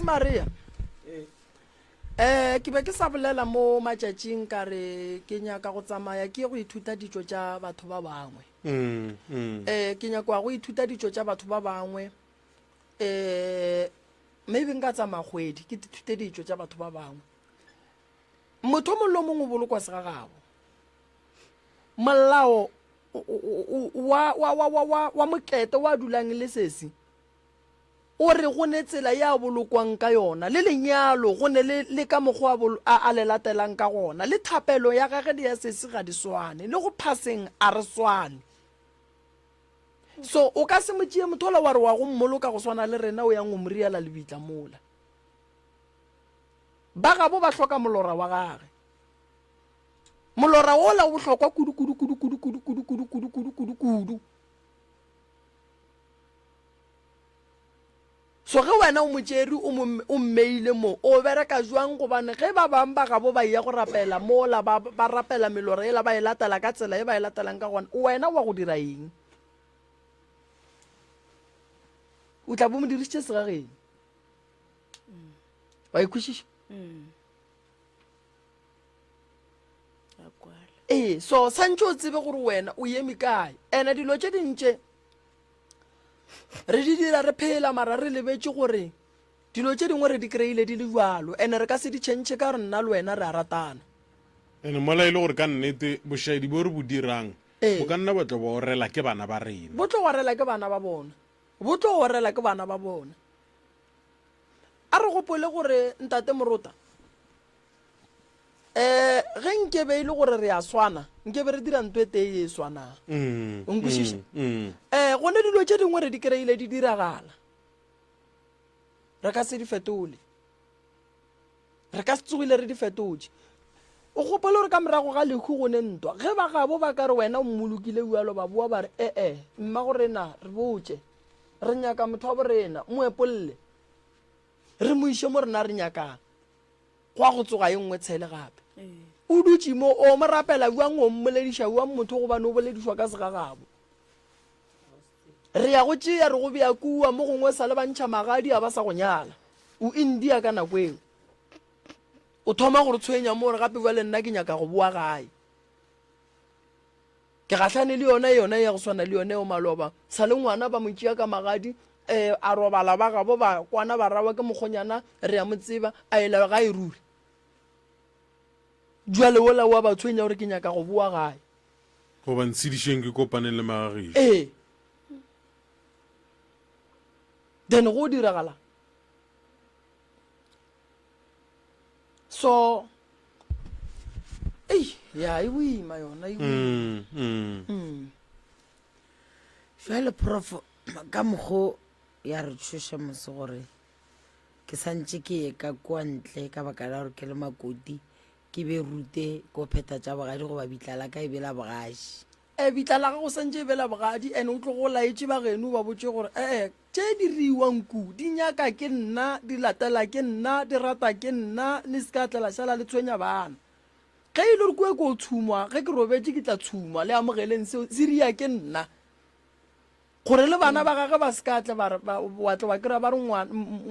maria ke be ke sa bolela mo matšatšing ka re ke nyaka go tsamaya ke go ithuta ditšo tša batho ba bangwe ke nyakwa go ithuta ditšo tša batho ba bangwe maybe nka tsamaya kgwedi ke thute ditšo tša batho ba bangwe motho mo lo mongwe o bolokwa segagabo molao wa mokete wa dulang le sesi o re go ne tsela ya bolokwang ka yona le lenyalo go ne le ka mokgwa a le latelang ka gona le thapelo ya gage di ya sesi ga di swane le go phaseng a re swane so o ka se motšie mothola wa re wa go mmoloka go swana le rena o yang o moriala le bitla mola ba gabo ba hloka molora wa gage molora ola o bohlokwa kudu so ge wena o motšeri o mmeile mo o bereka jwang gobane ge ba bang ba gabo ba ya go rapela mola ba rapela melora ela ba e latela ka tsela e ba e latelang ka gona wena wa go dira eng o tla bo mo dirisitše segageng wa ikwešiša so santse o tsebe gore wena o eme kae ene dilo tše dintše re di dira re phela mara re lebetse gore dilo tše dingwe re di kry-ile di le jalo ene re ka se di tšhentšhe ka re nna le wena re a ratana ene mola e le gore ka nnete bošaedi bo re bo dirang bo ka nna batlo ba orela ke bana ba rena bo tlo orela ke bana ba bona a re gopole gore ntate morota ge nke be ile gore re a swana nke be re dira ntwe tee e swanang nkwešiša gone dilo tše dingwe re di kry-ile di diragala re ka se di fetole re ka se tsogile re di fetotše o gopole gore ka morago ga lekhu gone ntwa ge ba gabo ba ka re wena o mmolokile ualo ba boa ba re mma gorena re botse re nyaka motho wa borena mo epolle re mo iše mo rena re nyakang go a go tsoga e nngwe tshele gape o dutse mo o mo rapela buang o mmolediša buang motho gobane o boledišwa ka segagabo re ya go tšea re go bea kua mo gongwe sa le bantšha magadi a ba sa go nyala o india ka nako eo o thoma gore tshwenya mo gore gape bale nna ke nyaka go boa gae ke gatlhane le yona ya go swana le yone o maloba sa le ngwana ba mo tšea ka magadi a robala ba gabo ba kwana ba rawa ke mokgonyana re ya mo tseba a ela ga e ruri jwale wola wa ba tshwenya gore ke nyaka go boa gae go ba ntshedišeng ke kopaneng le magagišo then go diragala so ya e boima yona jale prof ka mokgo ya re thuša mose gore ke santse ke ye ka kwa ntle ka baka la gore ke le makoti ke be rute ko pheta tša bogadi go ba bitlala ka e bela bogadi bitla la go santse e bela bogadi and o tlo go laetse ba geno ba botse gore tše di riwang ku di nyaka ke nna di latela ke nna di rata ke nna le se ka tlela šala le tshwenya bana ge e le gore kue ko tshumwa ge ke robetse ke tla tshumwa le amogeleng seo se ria ke nna gore le bana ba gage ba se ka tle watlo ba kry-a ba re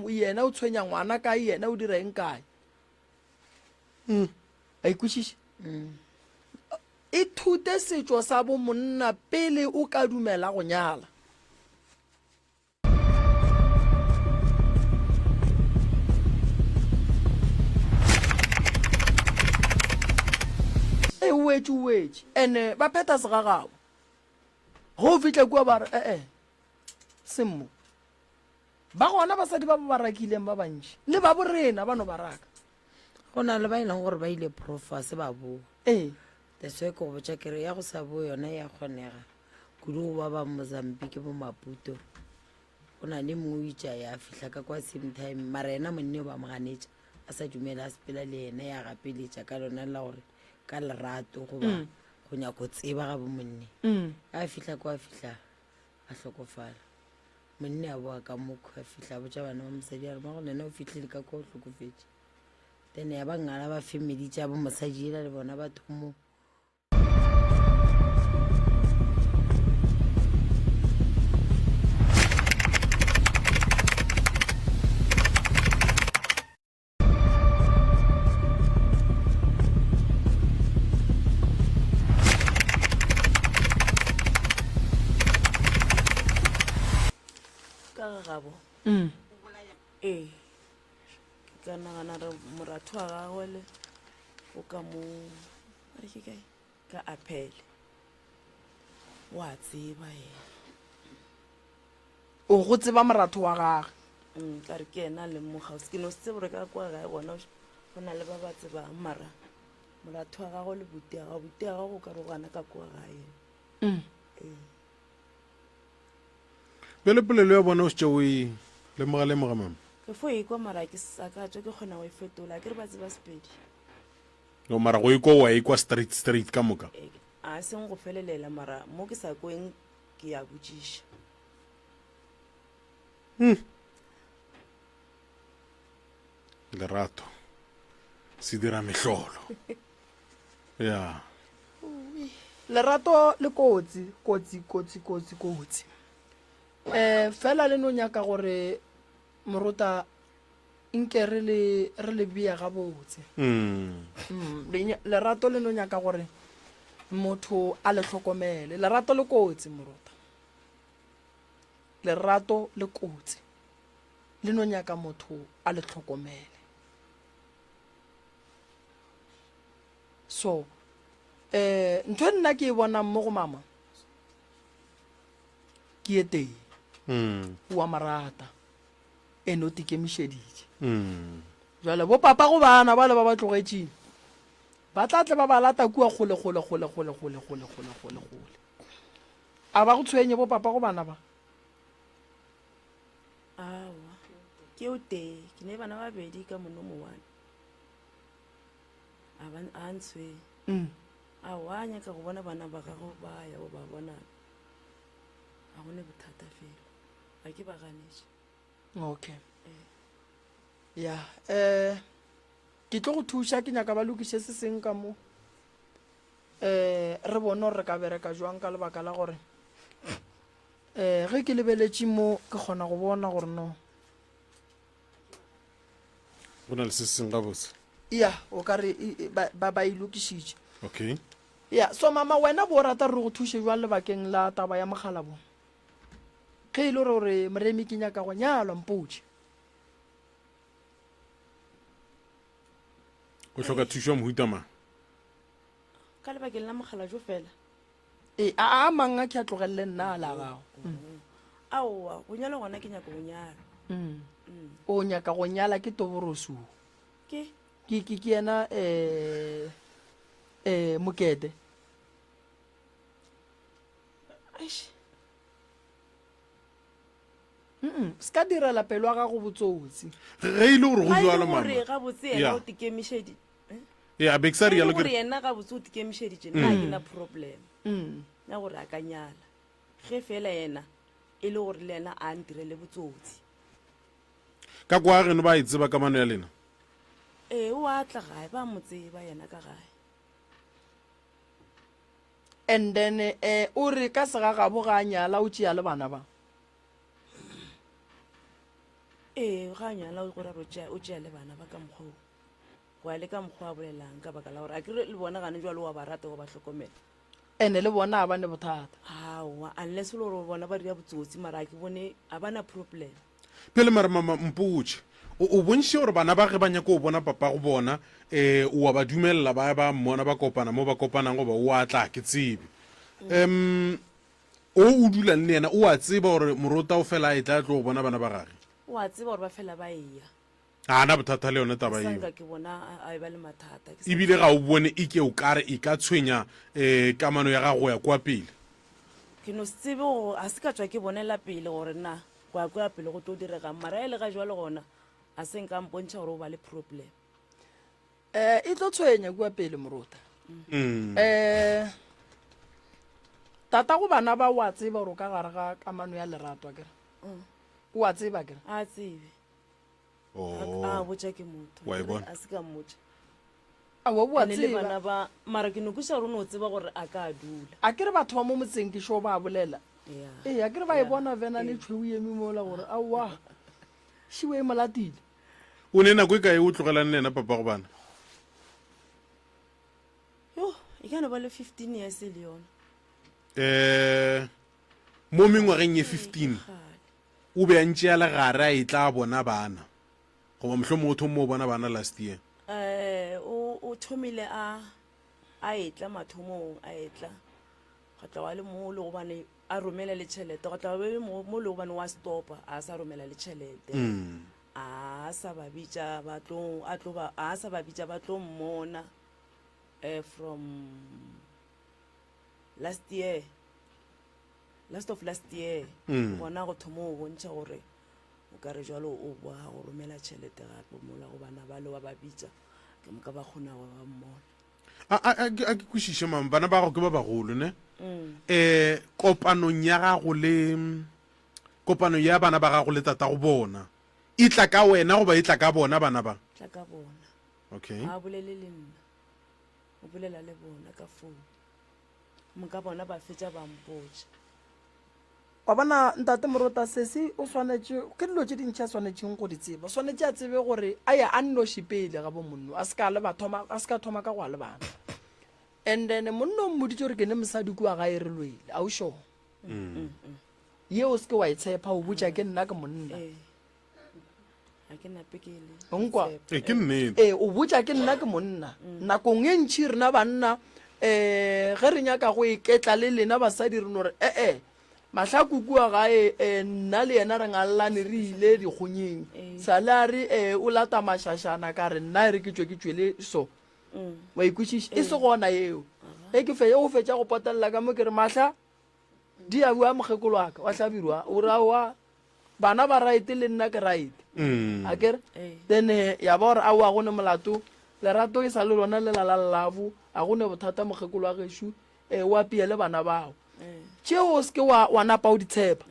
yena o tshwenya ngwana kae yena o direng kae a ikwešiše e thute setšo sa bo monna pele o ka dumela go nyala o wetse and ba pheta segagabo go fitlha kua ba re semmo ba gona basadi ba ba rakileng ba bantši le ba borena ba no ba raka go na le ba e leng gore ba ile profa se ba boa that's why ko go botša kere ya go sa bo yona ya kgonega kudu go ba ba Mozambique bo Maputo go na le mongwe itša ya fihla ka kwa same time mara ena monne ba mo ganetša a sa dumela a sepela le ena ya gapeletša ka lona la gore ka lerato goba go nyako tseba ga bo monne a fihla kwa fihla a hlokofala monne a boa ka mokgo a fihla a botša bana ba mosadi a re mago nena o fihlile ka kwa o hlokofetse then ya ba ngala ba family tša bo mosadi ela le bona batho mo gabo ke ka nagana re moratho wa gagwe le o ka mo are ke kae ka apele wa tseba yena o go tseba moratho wa gage ka re ke ena le mogausi ke no se tsebe gore ka kwa gae gona go na le ba ba tsebang mara moratho wa gagwe le buti ya gago go ka re gana ka kwa gae bjale polelo ya bona o setša o e lemoga mama ke fo e kwa mara ke sa ka tswa ke kgona go e fetola ke re ba tseba Sepedi no mara go ikwa wa ikwa straight ka moka a seng go felelela mara mo ke sa koeng ke ya botšiša lerato se dira mehlolo ya lerato le kotsi fela le no nyaka gore morota nke re le bea gabotse lerato le no nyaka gore motho a le tlhokomele lerato le kotsi morota lerato le kotsi le no nyaka motho a le tlhokomele so ntho nna ke e bonang mo go mama ke e teng wa marata eno tikemišeditše jale bo papa go bana ba le ba ba tlogetšeng ba tla tle ba ba lata kua kgole a ba go tshwenye bo papa go bana ba awa ke o tee ke ne bana babedi ka mono one a ntshwenye awa a nyaka go bona bana ba gago ba ya go ba bona a gone bothata fela ga ke ba ganetše okay ya ke tlo go thuša ke nyaka ba lokiše se seng ka mo re bone gore re ka bereka jwang ka lebaka la gore ge ke lebeletše mo ke kgona go bona gore no go na le se seng gabotse. ya o ka re ba ilokišitše. Okay. ya so mama wena bo rata re go thuše jwang lebakeng la taba ya mogala bo ge e le gore moremi ke nyaka go nyalwa mpotše. o hloka thušo ya mohuta mang? ka lebakeng la mogala jo fela a mang a ke a tlogelele nna a la gago. aowa go nyala gona ke nyaka go nyala o nyaka go nyala ke toborosuo ke ke yena Mokete. Se ka direla pelo ya gago botsotsi ge e le gore go jwalo mama. gore ga botse yena o tikemišedi ya be ke sa rialo gore ke yena ga botse o tikemišeditše nna ke na problem ya gore a ka nyala ge fela yena e le gore le yena a ntirele botsotsi. ka kwa geno ba itseba kamano ya lena? O a tla gae ba motseba yena ka gae. and then o re ka segagabo ga a nyala o tšea le bana ba? Ga a nyala gore o tšea le bana ba ka mokgwa go ya le ka mokgwa a bolelang ka baka la gore a kere le bona gane jalo wa ba rata go ba tlhokomela ene le bona a bane bothata. aowa unless le gore bona ba dira botsotsi mara a ke bone a bana problem. pele mare mama mpotše o bontšhe gore bana ba ge ba nyaka o bona papa go bona o wa ba dumelela ba mmona ba kopana mo ba kopanang goba o a tla ke tsebe o dulang le yena o a tseba gore morota o fela a e tla tlo go bona bana ba gage? O a tseba gore ba fela ba eya a na bothata le yone taba eo sanka ke bona a ba le mathata ebile ga o bone e ke o kare e ka tshwenya kamano ya gago ya kwa pele? ke no se tsebe gore a se ka tswa ke bonela pele gore na go ya kwa pele go tlo diregang mara e le ga jwale gona a se nka mpontšha gore o ba le problem. E tlo tshwenya kua pele morota. Tata go bana ba wa tseba gore o ka gare ga kamano ya lerato kere o a tseba kere? A tsebe a botša ke motho a se ka mmotša a wa bua le tseba bana ba mara ke nokuša gore o ne o tseba gore a ka dula a kere batho ba mo motseng ke sho ba bolela a kere ba e bona vena le tshweu eme mola gore aowa šiwe e molatile. o ne nako e kae o tlogelang le ena papa go bana? yo e ka no ba le 15 years le yona mo mengwageng ye 15 o be a ntše ya legare a e tla bona bana goba mohlho mo o thomo o bona bana last year? o thomile a etla mathomong a etla ga tla wa le mo le gobane a romela le tšhelete ga tla wa le mo le gobane wa stopa a sa romela le tšhelete a sa ba bitša ba tlo mmona from last of last year bona go thomo o bontšha gore o ka re jalo o boa go romela tšhelete gape mola go bana ba le wa ba bitša ke moka ba kgona go ba mmona. a ke kwešiše mama bana ba gago ke ba bagolo ne kopanong ya gago le kopano ya bana ba gago le tata go bona e tla ka wena goba e tla ka bona bana ba? Tla ka bona. Okay. A bolele le nna o bolela le bona ka phone moka bona ba fetša ba mpotša. Wa bona ntate morota sesi o swanetše ke dilo tše dintšha swanetšeng go di tseba swanetše a tsebe gore a ya a nnošipele ga bo monno a se ka thoma ka go a le bana and then monno mmoditše gore ke ne mosadi kua ga e re lwele a o sure ye o se ke wa itshepa o botša ke nna ke monna onkwa ke nnete o botša ke nna ke monna nakong e ntšhi rena banna ge re nyaka go iketla le lena basadi re no re mahlaku kua gae nna le yena re ngallane re ile dikgonyeng sale a re o lata mašašana ka re nna re ke tswele so wa ikwešiša e se gona eo e ke o fetša go potelela ka mo ke re mahla di a bua mokgekolo wa ka wa hlabirwa o ra wa bana ba right le nna ke right a kere then ya ba gore a o a gone molato lerato e sa le lona le lalalabu a gone bothata mokgekolo wa gešo o apea le bana bao tšeo o seke wa napa o di tshepa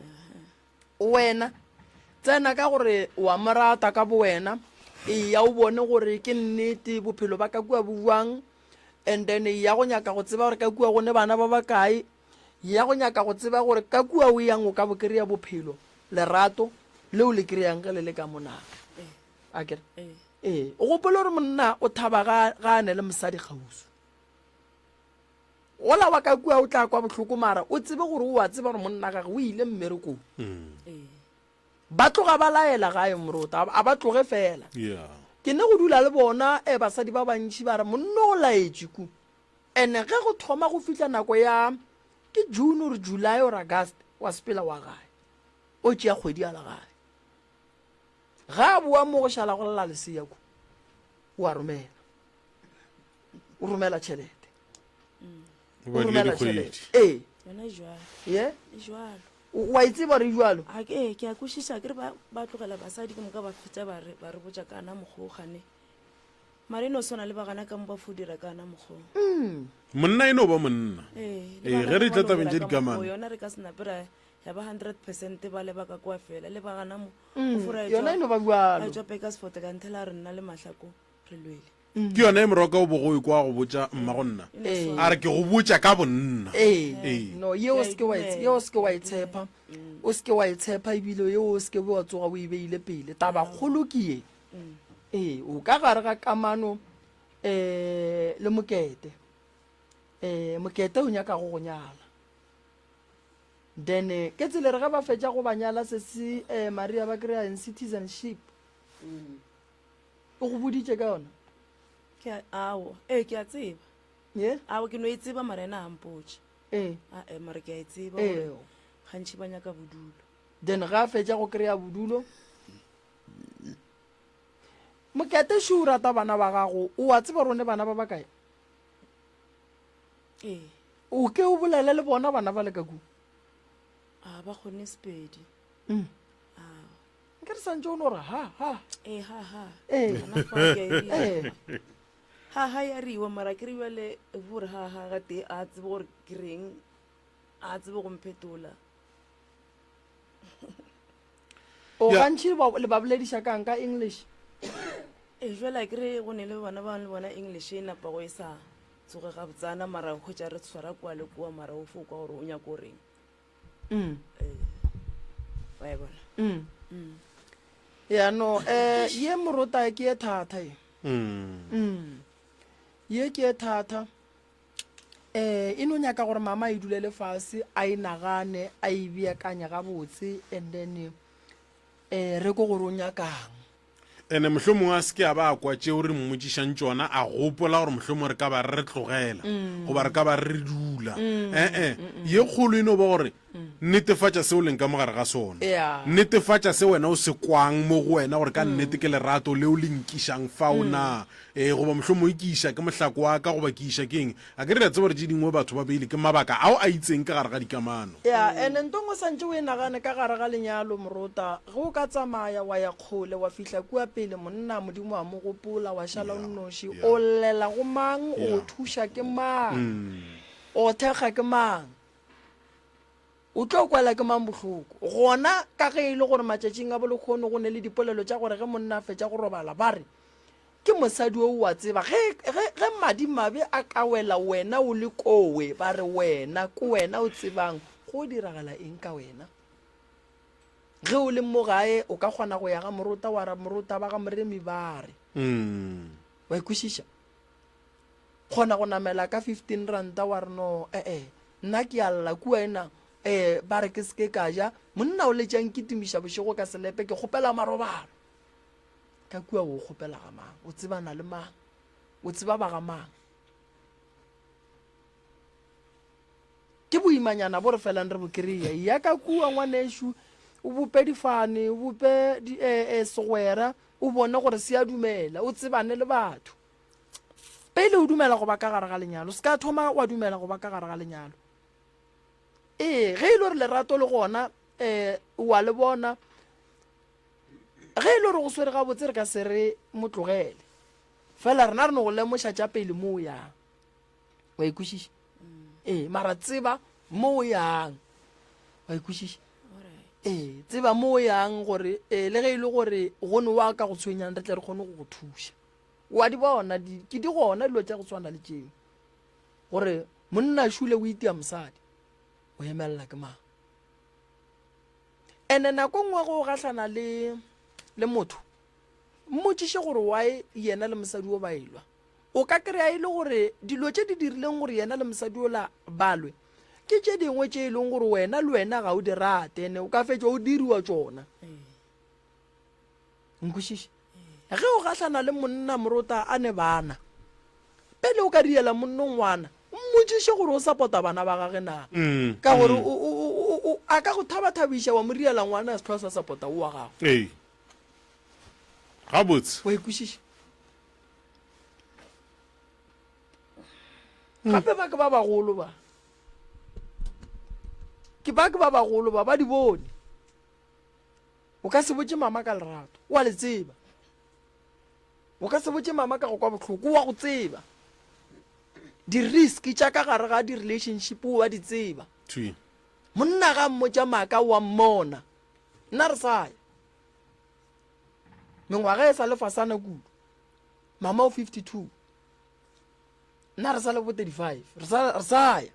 wena tsena ka gore wa morata ka bo wena ya o bone gore ke nnete bophelo ba ka kua bo buang and then ya go nyaka go tseba gore ka kua gone bana ba ba kae ya go nyaka go tseba gore ka kua o yang o ka bo kry-a bophelo lerato leo le kry-ang ge le le ka monaga a kere o gopole gore monna o thaba ga a ne le mosadi kgausu ola wa ka kua o tla kwa botlhoko mara o tsebe gore o a tseba gore monna gage o ile mmerekong ba tloga ba laela gae morota a ba tloge fela ke ne go dula le bona basadi ba bantši ba re monna o laetse ku ene ge go thoma go fitlha nako ya ke June or July or August wa sepela wa gae o tšea kgwedi a la gae ga a boa mo go šala go lela lesea ku o a romela o romela tšhelete o romela tšhelete yona jwalo ye jwalo wa itseba re jwalo ke a kwešiša ke re ba tlogela basadi ke moka ba fetsa ba re botša kana mokgoo gane mare no sona le bagana ka mo ba fodira kana mokgoo monna eno ba monna ge re tla tabeng tše dikamano yona re ka senapera ya ba 100% ba leba ka kwa fela le bagana mo yona eno ba bjalo a tswa pekasfote ka nthela re nna le mahlako re lwele ke yona e moroka o bogo kwa go botša mmagonna a re ke go botša ka bonna no ye o seke wa itshepa o seke wa itshepa ebile ye o seke wa tsoga o ibeile pele taba kgolo ke ye o ka gare ga kamano le mokete mokete o nyaka go nyala then ke tsele re ga ba fetša go ba nyala se se Maria ba kry-a in citizenship o go boditše ka yona ao ke a tseba ye ao ke no e tseba mara ena ampotse mare ke a e tseba gantši ba nyaka bodulo then ga a fetša go kry-a bodulo mokete še o rata bana ba gago o a tseba rone bana ba bakae o ke o bolele le bona bana ba le ka ku ba kgone Sepedi ke re santse o no gore ha ya riwa mara ke riwa le bore ga te a tsebe gore ke reng a tsebe go mphetola o gantši le ba bolediša kang ka English jwela ke re go ne le bona ba le bona English e napa go e sa tsoge ga botsana mara go tša re tshwara kwa le kwa mara o fokwa gore o nyaka o reng wa e bona ya no ye morota ke e thata ye ke e thata e no nyaka gore mama e dulele fase a e nagane a e beakanya gabotse and then re ko gore o nyakang ene mohlomongwe a seke a ba a kwa tšeo re mmotšišang tšona a gopola gore mohlomongwe re ka ba re tlogela goba re ka ba re dula ye kgolo e no ba gore netefatša se o leng ka mogare ga sona netefatša se wena o se kwang mo go wena gore ka nnete ke lerato le o le nkišang faona goba mohlomongwe ke iša ke mohlako wa ka goba ke iša keng a ke re tseba gore tše dingwe batho ba beile ke mabaka ao a itseng ka gare ga dikamano ande ntongo santse o e nagane ka gare ga lenyalo morota ge o ka tsamaya wa ya kgole wa fihla kua pele monna modimo wa mo gopola wa šala o nnoši o lela go mang o thuša ke mang o thekga ke mang o tlo kwala ke mang bohloko gona ka ge e le gore matšatšing a bolekgono go ne le dipolelo tša gore ge monna a fetša go robala ba re ke mosadi o wa tseba ge madimabe a ka wela wena o le kowe ba re wena ko wena o tsebang go diragala eng ka wena ge o le mo gae o ka kgona go ya ga morota wa ra morota ba ga moremi ba re wa ikwešiša kgona go namela ka 15 ranta wa re no nna ke a lla kua ena ba re ke seke ka ja monna o le tšang ke timiša bošego ka selepe ke kgopela marobalo ka kua o kgopela ga mang o tsebana le mang o tseba ba ga mang ke boimanyana bo re felang re bo kry-a ya ka kua ngwanešo o bope difane o bope segwera o bone gore se a dumela o tsebane le batho pele o dumela go ba ka gare ga lenyalo se ka thoma wa dumela go ba ka gare ga lenyalo ge e le gore lerato le gona wa le bona ge e le gore go swere gabotse re ka se re motlogele fela rena re no go lemoša tša pele mo o yang wa ikwešiša mara tseba mo o yang wa ikwešiša tseba mo o yang gore le ge e le gore gone wa ka go tshwenyang re tle re kgone go go thuša wa di bona ke di gona dilo tša go tshwana le tšeo gore monna šule o itia mosadi o emelela ke mang ene nako nngwe go gatlhana le motho mmotšiše gore wae yena le mosadi o ba elwa o ka kry-a e le gore dilo tše di dirileng gore yena le mosadi o la balwe ke tše dingwe tše e leng gore wena le wena ga o di rate ene o ka fetša o diriwa tšona nkwešiše ge o gatlhana le monna morota a ne bana pele o ka diela monno ngwana mmotšiše gore o support-a bana ba gage na ka gore a ka go thabathabiša wa mo riela ngwana a setlhoa sa support-a o wa gago ee gabotse wa ikwešiša gape ba ke ba bagolo ba ke ba bagolo ba di bone o ka se botse mama ka lerato wa le tseba o ka se botse mama ka go kwa botlhoko wa go tseba di-risk tša ka gare ga di-relationship o wa di tseba monna ga mmotša maaka wa mmona nna re saya mengwaga e sa le fasana kudu mama o 52 nna re sa le bo 35 re saya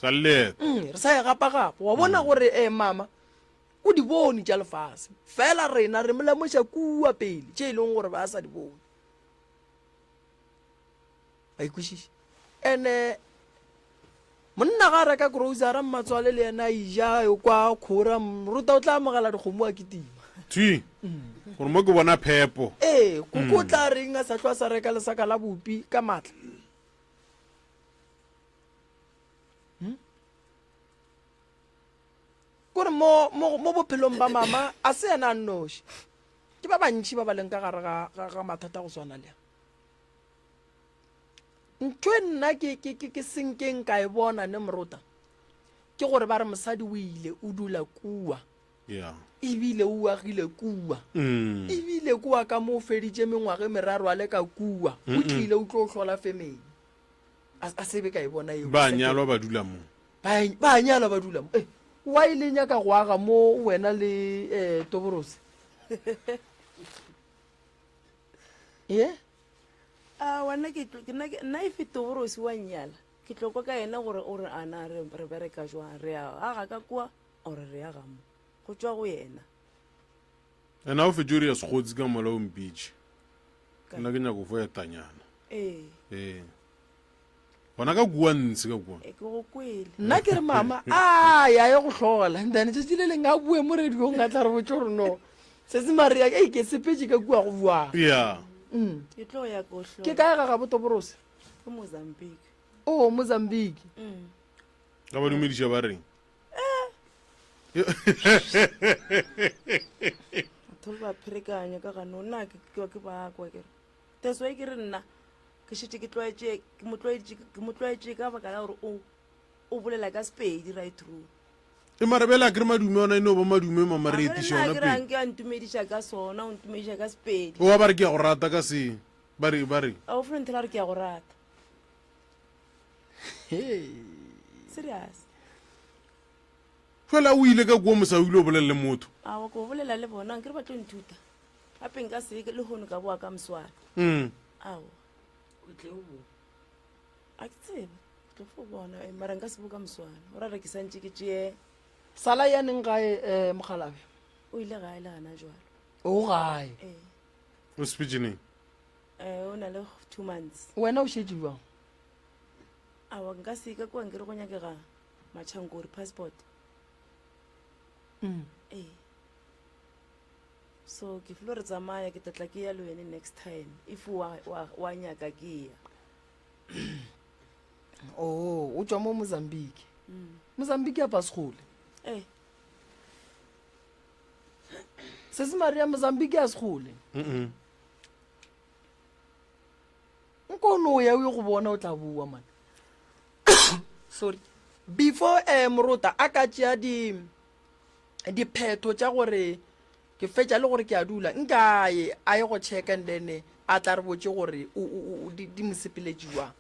re saya gapa-gapa wa bona gore mama o di bone tša lefase fela rena re molemoša kua pele tše e leng gore ba sa di bone ba ikwešiše ene monna ga reka grocery mmatswale le yena ija yo kwa khora mruta o tla amogela dikgomo a ketima gore mo ke bona phepo koko tla reng a sa tlwa sa reka lesaka la bopi ka matla kore mo bophelong ba mama a se yena a nnoši ke ba bantši ba ba leng ka gare ga mathata go swana le ntho e nna ke senkeng ka e bona ne morota ke gore ba re mosadi o ile o dula kua ebile o agile kua ebile kua ka mo o feditše mengwaga meraro a le ka kua o tlile o tlo o hlola family a sebe ka e bona eo ba nyalwa ba dula mo ba nyalwa ba dula mo wa ile nyaka go aga mo wena le Toborose wana nna e Toborose wa nyala ke tloko ka ena gore o re ana re bereka jwang re aga ka kua ore re aga mo go tswa go yena ena o fetjori ya segotsi ka mola o mpitše nna ke nyako fo ya tanyana gona ka kua ntse ka kua ke go kwele nna ke re mama ya ye go tlhola then tšatši le leng a bue mo rediong a tla re botse gore no se se maria ke sepetse ka kua go buang ke tlo ya go hlola ke kae ga ga Botoborose ke Mozambique Mozambique ka ba dumediša ba reng batho ba pherekanya ka gano nna ke bakwa kere that's why ke re nna ke šetse ke motlwaetše ka baka la gore o bolela ka Sepedi right through e marabela ke re madume ona e no ba madume mama re etiša ona pele ke a ntumediša ka sona o ntumediša ka Sepedi o wa ba re ke ya go rata ka se ba re a o frontela re ke ya go rata serious fela o ile ka kua mosa o ile o bolelele motho awa ko bolela le bona ke re ba tlo nthuta gape nka se le gono ka boa ka moswana awa a ke tsebe tlo fo bona mara nka se bo ka moswana o ra re ke santse ke tšee sala ya neng gae Mogalabe o ile gae le gana jwalo o gae o speechineng o na le 2 months wena o šetše jwang awa nka se ka kua nke re go nyakega matšhankori passport so ke filo re tsamaya ke tlatla ke ya le wene next time if wa nyaka ke ya o tswa mo Mozambique Mozambique ya Pasgole se se maria Mozambique ya Segole nkono ya o go bona o tla bua man sorry before morota a ka tšea diphetho tša gore ke fetša le gore ke a dula nkaye a ye go check and then a tla re botse gore di mosepeletše jwang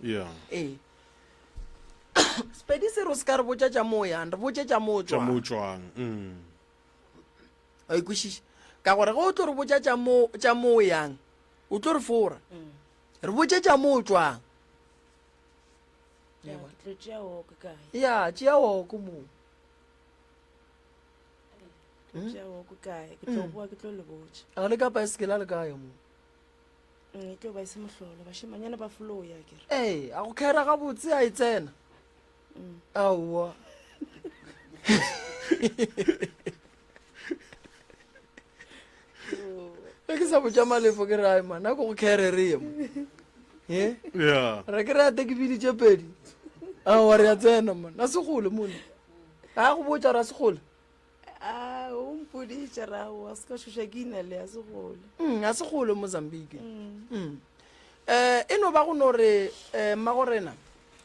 Sepedi se re se ka re botša tša moo yang re botše tša moo tswang a ikwešiše ka gore ge o tlo re botša tša moo yang o tlo re fora re botše tša moo tswang tlo tšea woko kae ya tšea woko mo tlo tšea woko kae ke tlo boa ke tlo le botse a le ka baesekele a le kae mo e tlo ba ise mohlolo bašimanyana ba foloya kere ee a go khaera gabotse a e tsena aowa ge ke sa botsa malefo ke re ae mana ko go khaere re ye mo e ya re ke re ate ke biditše pedi aowa re a tsena mana a segole mone a go botsa ra segole a o mpoditše rao a se ka šoša ke ina le a segole a segole mozambique e no ba go no re mmagorena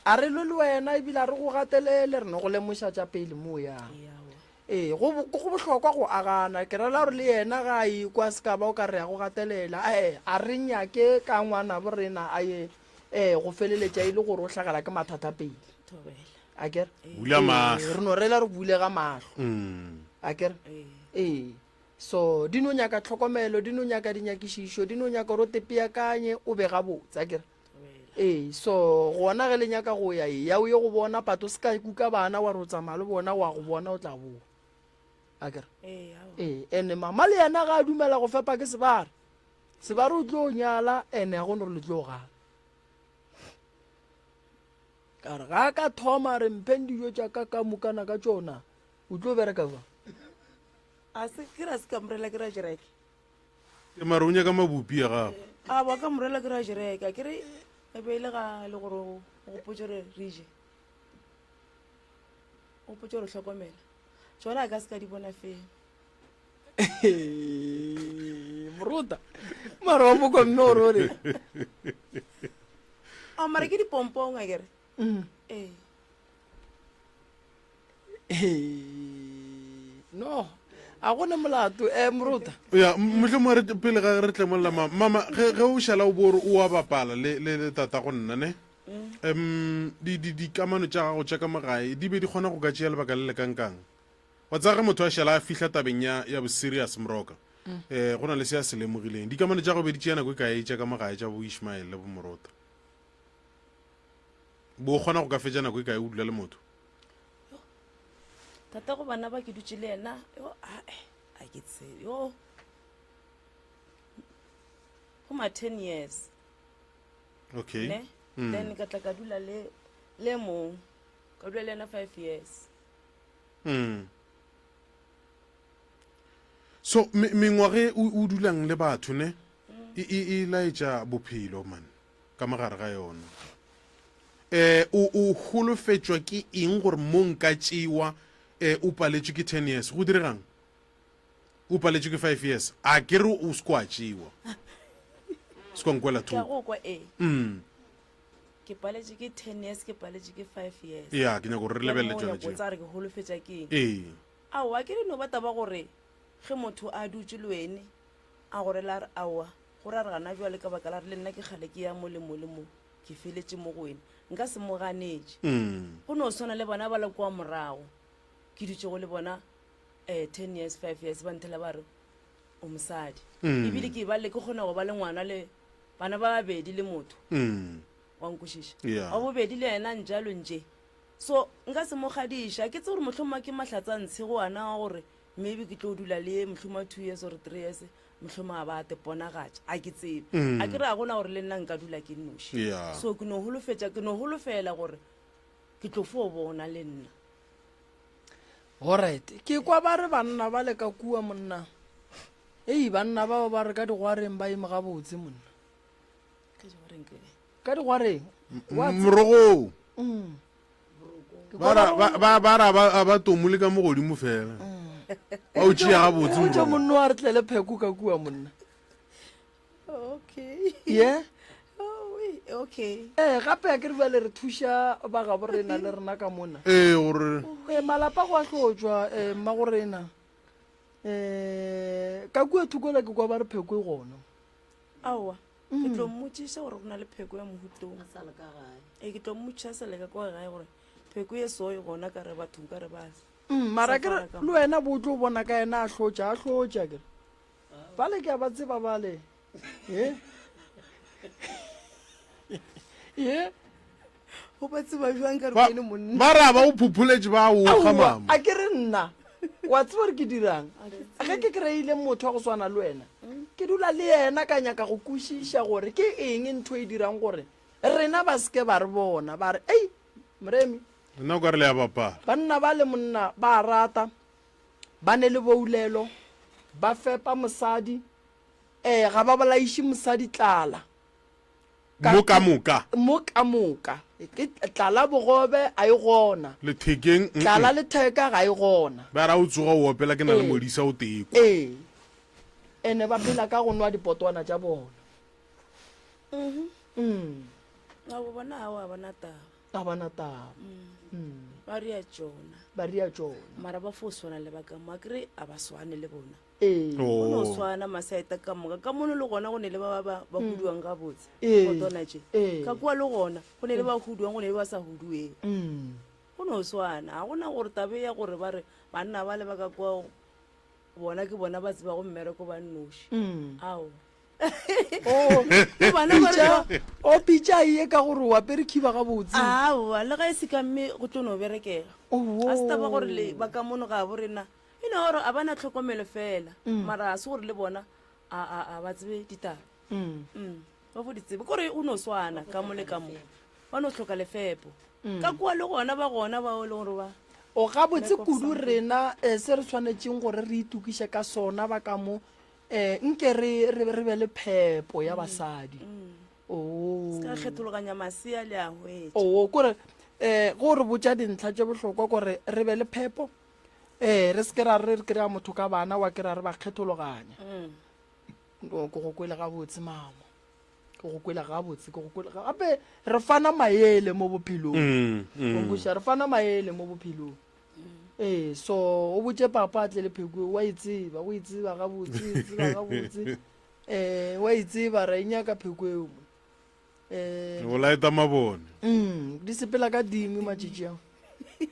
a re lwe le wena ebile a re go gatelele re ne go lemoša tša pele mo yang ee go bohlokwa go agana ke rela gore le yena ga a ekwa se ka ba o ka re ya go gatelela a re nyake ka ngwana bo rena a ye go feleletša e le gore o tlhagela ke mathata pele thobela a kere bula mahlo re no rela re bulega mahlo a kere ee so di no nyaka tlhokomelo di no nyaka dinyakišišo di no nyaka gore o tepeakanye o be gabotse a kere ee so gona ge le nyaka go ya ya o ye go bona pato se ka kuka bana wa re o tsamaya le bona wa go bona o tla boa a kere ande mama le yena ga a dumela go fepa ke sebare o tlo nyala ene ya gone gore le tlo gana ka re ga ka thoma re mpeng dijo tša ka mokana ka tšona o tlo bereka ba a se ke ra se ka morela ke ra jereke ke mare o nyaka mabupi ya gago a ba ka morela ke ra jereka ke re e beile ga le gore o gopotse re je o potse re tlhokomela tsona a ka se ka di bona fela moruta mare wa mokomme ore ore a mare ke dipompong a kere no a gone molato moruta ya motlhe mo re pele ga re tlemolla mama ge o šala o bo ore o a bapala le tata go nna ne dikamano tša gago tša ka magae di be di kgona go ka tšea lebaka le le kankang wa tsa ge motho a šala a fihla tabeng ya bo serious moroka go na le se a se lemogileng dikamano tša go be di tšea nako e kae tša ka magae tša bo Ishmael le bo Morota bo kgona go ka fetša nako e kae o dula le motho tata go bana ba ke dutse le ena a ke tsebe go ma 10 years okay ne then ka tla ka dula le mong ka dula le ena 5 years so mengwage o dulang le batho ne e laetša bophelo man ka magare ga yona o holofetšwa ke eng gore mo nka tšewa o paletšwe ke 10 years go diregang o paletšwe ke 5 years a ke re o se ko a tšewa se kwa nkwela ka thoko go kwa ke paletše ke 10 years ke paletše ke 5 years ya ke nyaka gore re lebelele ya tšona tšeo botsa re ke holofetša ke ee aowa ke dino ba taba gore ge motho a dutse le wene a gore la re aowa gore a re gana jwa le ka baka la re le nna ke kgale ke ya mo le mo ke feletše mo go wene nka se mo ganetše go no swana le bona ba le kwa morago ke dutse go le bona 10 years 5 years ba nthela ba re o mosadi ebile ke ba le ke kgona go ba le ngwana le bana ba babedi le motho wa nkwešiša Yeah. wa bobedi le yena njalo nje so nka se mo gadiša ke tse gore mohloma ke mahlatsa ntshe go ana wa gore maybe ke tlo dula le mohloma 2 years or 3 years mohloma a ba te ponagatša a ke tsebe a ke re a gona gore le nna nka dula ke nnoši Yeah. so ke no holofela gore ke tlo fo bona le nna alright ke kwa ba re banna ba le ka kua monna banna bao ba re ka digwareng ba ime gabotse monna ka je gore nke ka digwareng morogo ba ra ba tomole ka mogodimo fela ba o tšea gabotse o tša morogo. monna wa re tlele pheko ka kua monna okay ye okay gape ya ke re bale re thuša ba gabo rena le rena ka mona gore malapa go a tlotšwa mmagorena ka kua thukola ke kwa ba re pheko e gona aowa ke tlo mmotšiša gore go na le pheko ya mohutong ke tlo mmotšiša seleka kwa gae gore pheko e soe gona ka re bathong ka re base mara ke re le wena bo tlo bona ka ena a tlotša kere bale ke a ba tseba bale o ba tseba jwang ka re ene monna ba ra ba o phuphuletše ba o ga mama a ke re nna wa tseba re ke dirang ge ke kry-ile motho wa go swana le wena ke dula le yena ka nyaka go kwešiša gore ke eng ntho e dirang gore rena ba seke ba re bona ba re ei moremi nna o ka re le ya bapala banna ba le monna ba rata ba ne le boulelo ba fepa mosadi ga ba balaiše mosadi tlala mo ka moka ke tlala bogobe a e gona lethekeng tlala letheka ga e gona ba ra o tsoga o opela ke na le modisa o teko ene ba phela ka go nwa dipotwana tša bona a bo bona a wa bona taba a bana taba ba ria tsona ba ria tsona mara ba fo swana le baka mo akere a ba swane le bona Oh. no swana masaeta ka moka ka mono le gona go ne le ba huduang ga botse Eh. go tona tše ka kwa le gona go ne le ba huduang go ne le ba sa hudueng go no swana ga gona gore tabe ya gore ba re banna ba le baka kwa bona ke bona ba tseba go mmereko ba nnoši ao o pitša ie ka gore wa perekhiba ga botse aowa le ga e se ka mme go tlo no berekega a se taba gore le ba ka mono ga bo rena e ne gore a bana tlhokomelo fela mara a se gore le bona a ba tsebe ditaba ba fo ditsebe kore o no swana ka mo le ka mo ba no tlhoka lefepo ka kua le gona ba gona ba o le gore ba o ga botse kudu rena se re tshwanetseng gore re itukiše ka sona ba ka mo nke re be le phepo ya basadi se ka kgethologanya masea le a hwetša o kore go re botša dintlha tše bohlokwa kore re be le phepo re se ke ra re kry-a motho ka bana wa kry-a re ba kgethologanya ke go kwele gabotse mama ke go kwele gabotse gape re fana maele mo bophelong onkuša re fana maele mo bophelong so o botse papa a tle le pheko wa itseba o itseba gabotse wa itseba ra inyaka pheko eo go laeta mabone di sepela ka dimi matšitši ao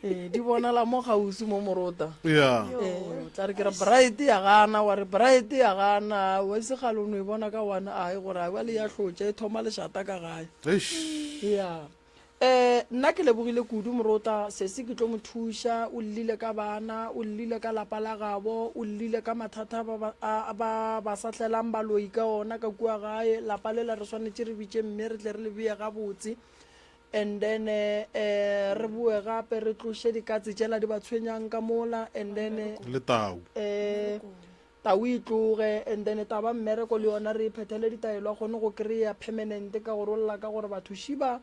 di bonala mo gausi mo morota ya tla re ke re bright ya gana wa re bright ya gana wa segale o no e bona ka wana ae gore a ba le ya hlotša e thoma lešata ka gae ya nna ke lebogile kudu morota se se ke tlo mo thuša o llele ka bana o llele ka lapa la gabo o llele ka mathata ba sa tlelang baloi ka ona ka kua gae lapa le la re swanetše re bitše mme re tle re le beye gabotse and then re boe gape re tloše dikatse tšela di ba tshwenyang ka mola and then le tau tau e tloge and then taba mmereko le yona re iphethele ditaelo a kgone go kry-a permanente ka go rolola ka gore batho šiba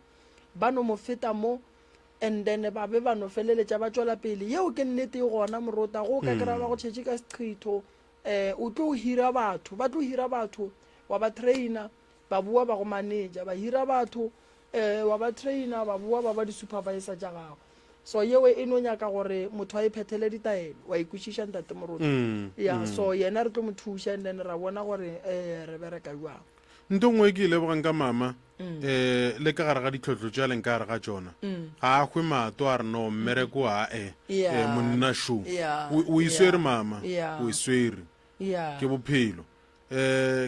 ba no mo feta mo and then ba be ba no feleletša ba tšwela pele yeo ke nnete e gona morota go ka kry-a ba go tšhetše ka seqhitho o tlo hira batho ba tlo hira batho wa ba trainer ba bua ba go manager ba hira batho wa ba trainer ba bua ba di-supervisor tša gago so yeo e no nyaka gore motho a iphethele ditaelo wa ikwešiša ntate morota ya so yena re tlo mo thuša and then ra bona gore re bereka jwang nto ngwe ke ilebogang ka mama le ka gare ga ditlhotlho tša leng ka gare ga tšona ga a hwe mato a re no mmereko ae monna show o iswere mama o iswere ke bophelo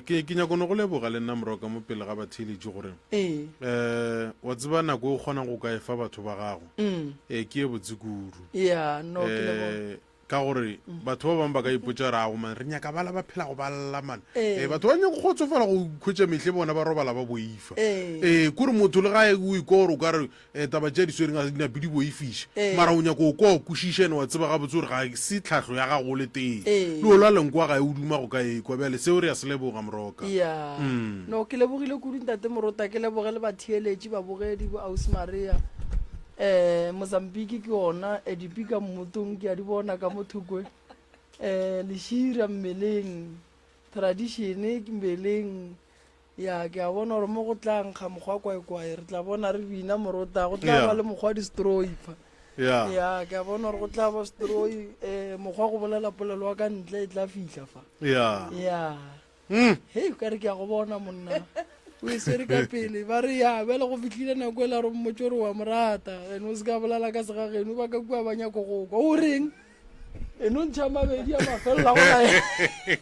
ke nyakone go leboga le nna moroka mo pele ga batheletše gore wa tseba nako o kgonang go ka efa batho ba gago ke e botse kudu ka gore batho ba bangwe ba ka ipotsa re a gomane re nyaka bala ba phela go ballaman batho ba nyako kgotsofela go khwetša metlhe bona ba robala ba boifa kore motho le gae o iko gore o ka re taba tša diswering a dinapi di boifiša mara o nyako o kwa o kwešišene wa tseba gabotse gore ga se tlhatlho ya gago le teng le o lwaleng kwa gae o duma go ka ekwa bjale seo re ya se leboga moroka no ke lebogile kudu ntate morota ke leboge le batheeletši babogedi bo ausi maria Mozambique ke ona dipika mmotong ke a di bona ka mothokwe lešira mmeleng tradition ke mmeleng ya ke a bona gore mo go tla nkga mokgwa kwaekwae re tla bona re bina morota go tla ba le mokgwa distroifa ya ke a bona gore go tla ba stroi mokgwa go bolela polelo wa ka ntle e tla fitlha fa ya hei ka re ke a go bona monna o e swere ka pele ba re ya bele go fitlhile nako e la re mmotse gore wa morata ene o se ka bolela ka segageno ba ka kua ba nyako go kwa o reng ene o ntšha mabedi a mafelela go nae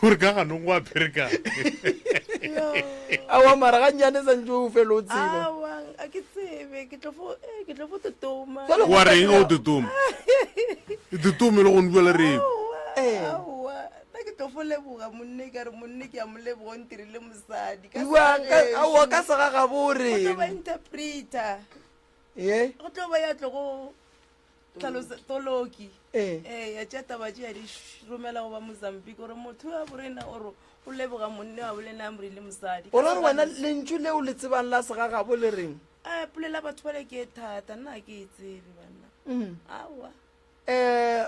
gore ka ganong go aperekang awa mara ga nnyane santse o fele o tseba a ke tsebe ke tlo fo totoma wa reng o tutuma tutume le go nduela reng aowa nna ke tlo fo leboga monne ka re monne ke a mo leboga o ntirile mosadi aowa ka segagabo o go tlo ba reng interpreter e go tlo ba ya tlo go tlhalosa toloki e ya tša taba tše ya di romela go ba mozambique gore motho wa borena ore o leboga monne wa bolena a morile mosadi o ra re wena lentšu leo le tsebang la segagabo le reng a polela batho bale ke e thata nna ke e tsebe banna aowa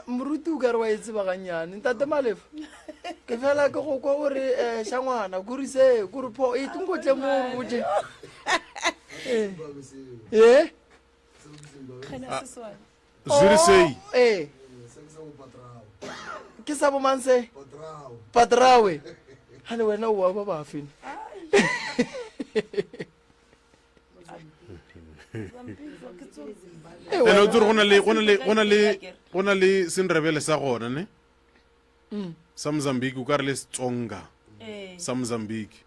moruti o ka re wa e tsebaganyane ntate malefa ke fela ke go kwa gore shangwana kurise kore pho e tunkotle mo gore botse e kgana seswane zirisei e ke sa bomang se patrawe gane wena o wa ba bafene ene o tsere go na le senrebele sa gona ne sa mozambique o ka re le setsonga sa mozambique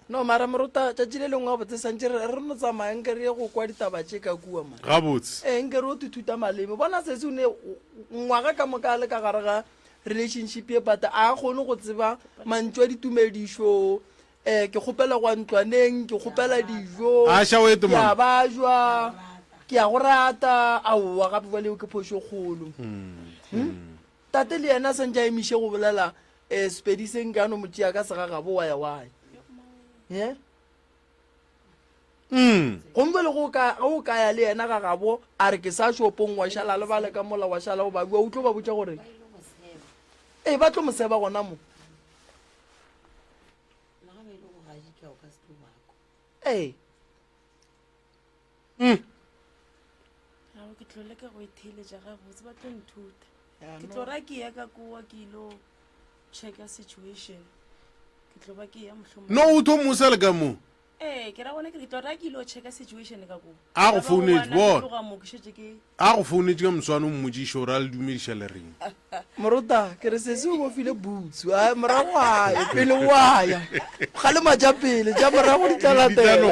no mara moruta tšatši le lengwe wa botse santse re no tsamaya nke re ye go kwa ditaba tše ka kua ma gabotse nke re o thuthuta maleme bona sese o ne ngwaga ka moka le ka gare ga relationship e but a kgone go tseba mantšu a ditumedišo ke kgopela kwa ntlwaneng ke kgopela dijo a ša o ete ke a man ba jwa ke a go rata aowa gape ba leo ke phošo kgolo tate le yena santse a emiše go bolela sepediseng ke ano motšea ka segagabo waya waya ye gompe le go kaya le yena ga gabo a re ke sa shopong wa šala le bale ka mola wa šala go ba bua o tlo ba botša gore e ba tlo moseba gona mo ee ke tlo leka go itheeletša gabotse ba tlo nthuta ke tlo ra ke ya ka kowa ke ilo checka situation ke tlo ba ke ya mohlomong no o tho mosele ka mo ke ra gone ke tlo ra ke ilo checka situation ka kowa a go founetse bona mo ke šetse ke a go founetse ka moswane o mmodiša ore a le dumediša le reng moruta ke re sese o bofile butsu morago aya pele waya ga le maja pele ja morago ditlalatela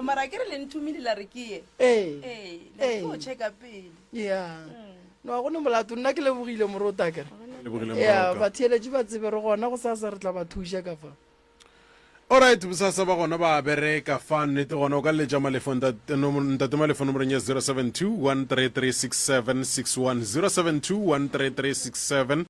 mara ke re le nthumile la re ke ye le go checka pele ya no a gone molato nna ke lebogile moruta kere lebogile ya moroka batheeletše ba tsebe re gona go sasa re tla ba thuša ka fa alright bosasa ba gona ba bereka fa nnete gona o ka letša malefone ntate malefone nomorong ya 072 1336761 072 13367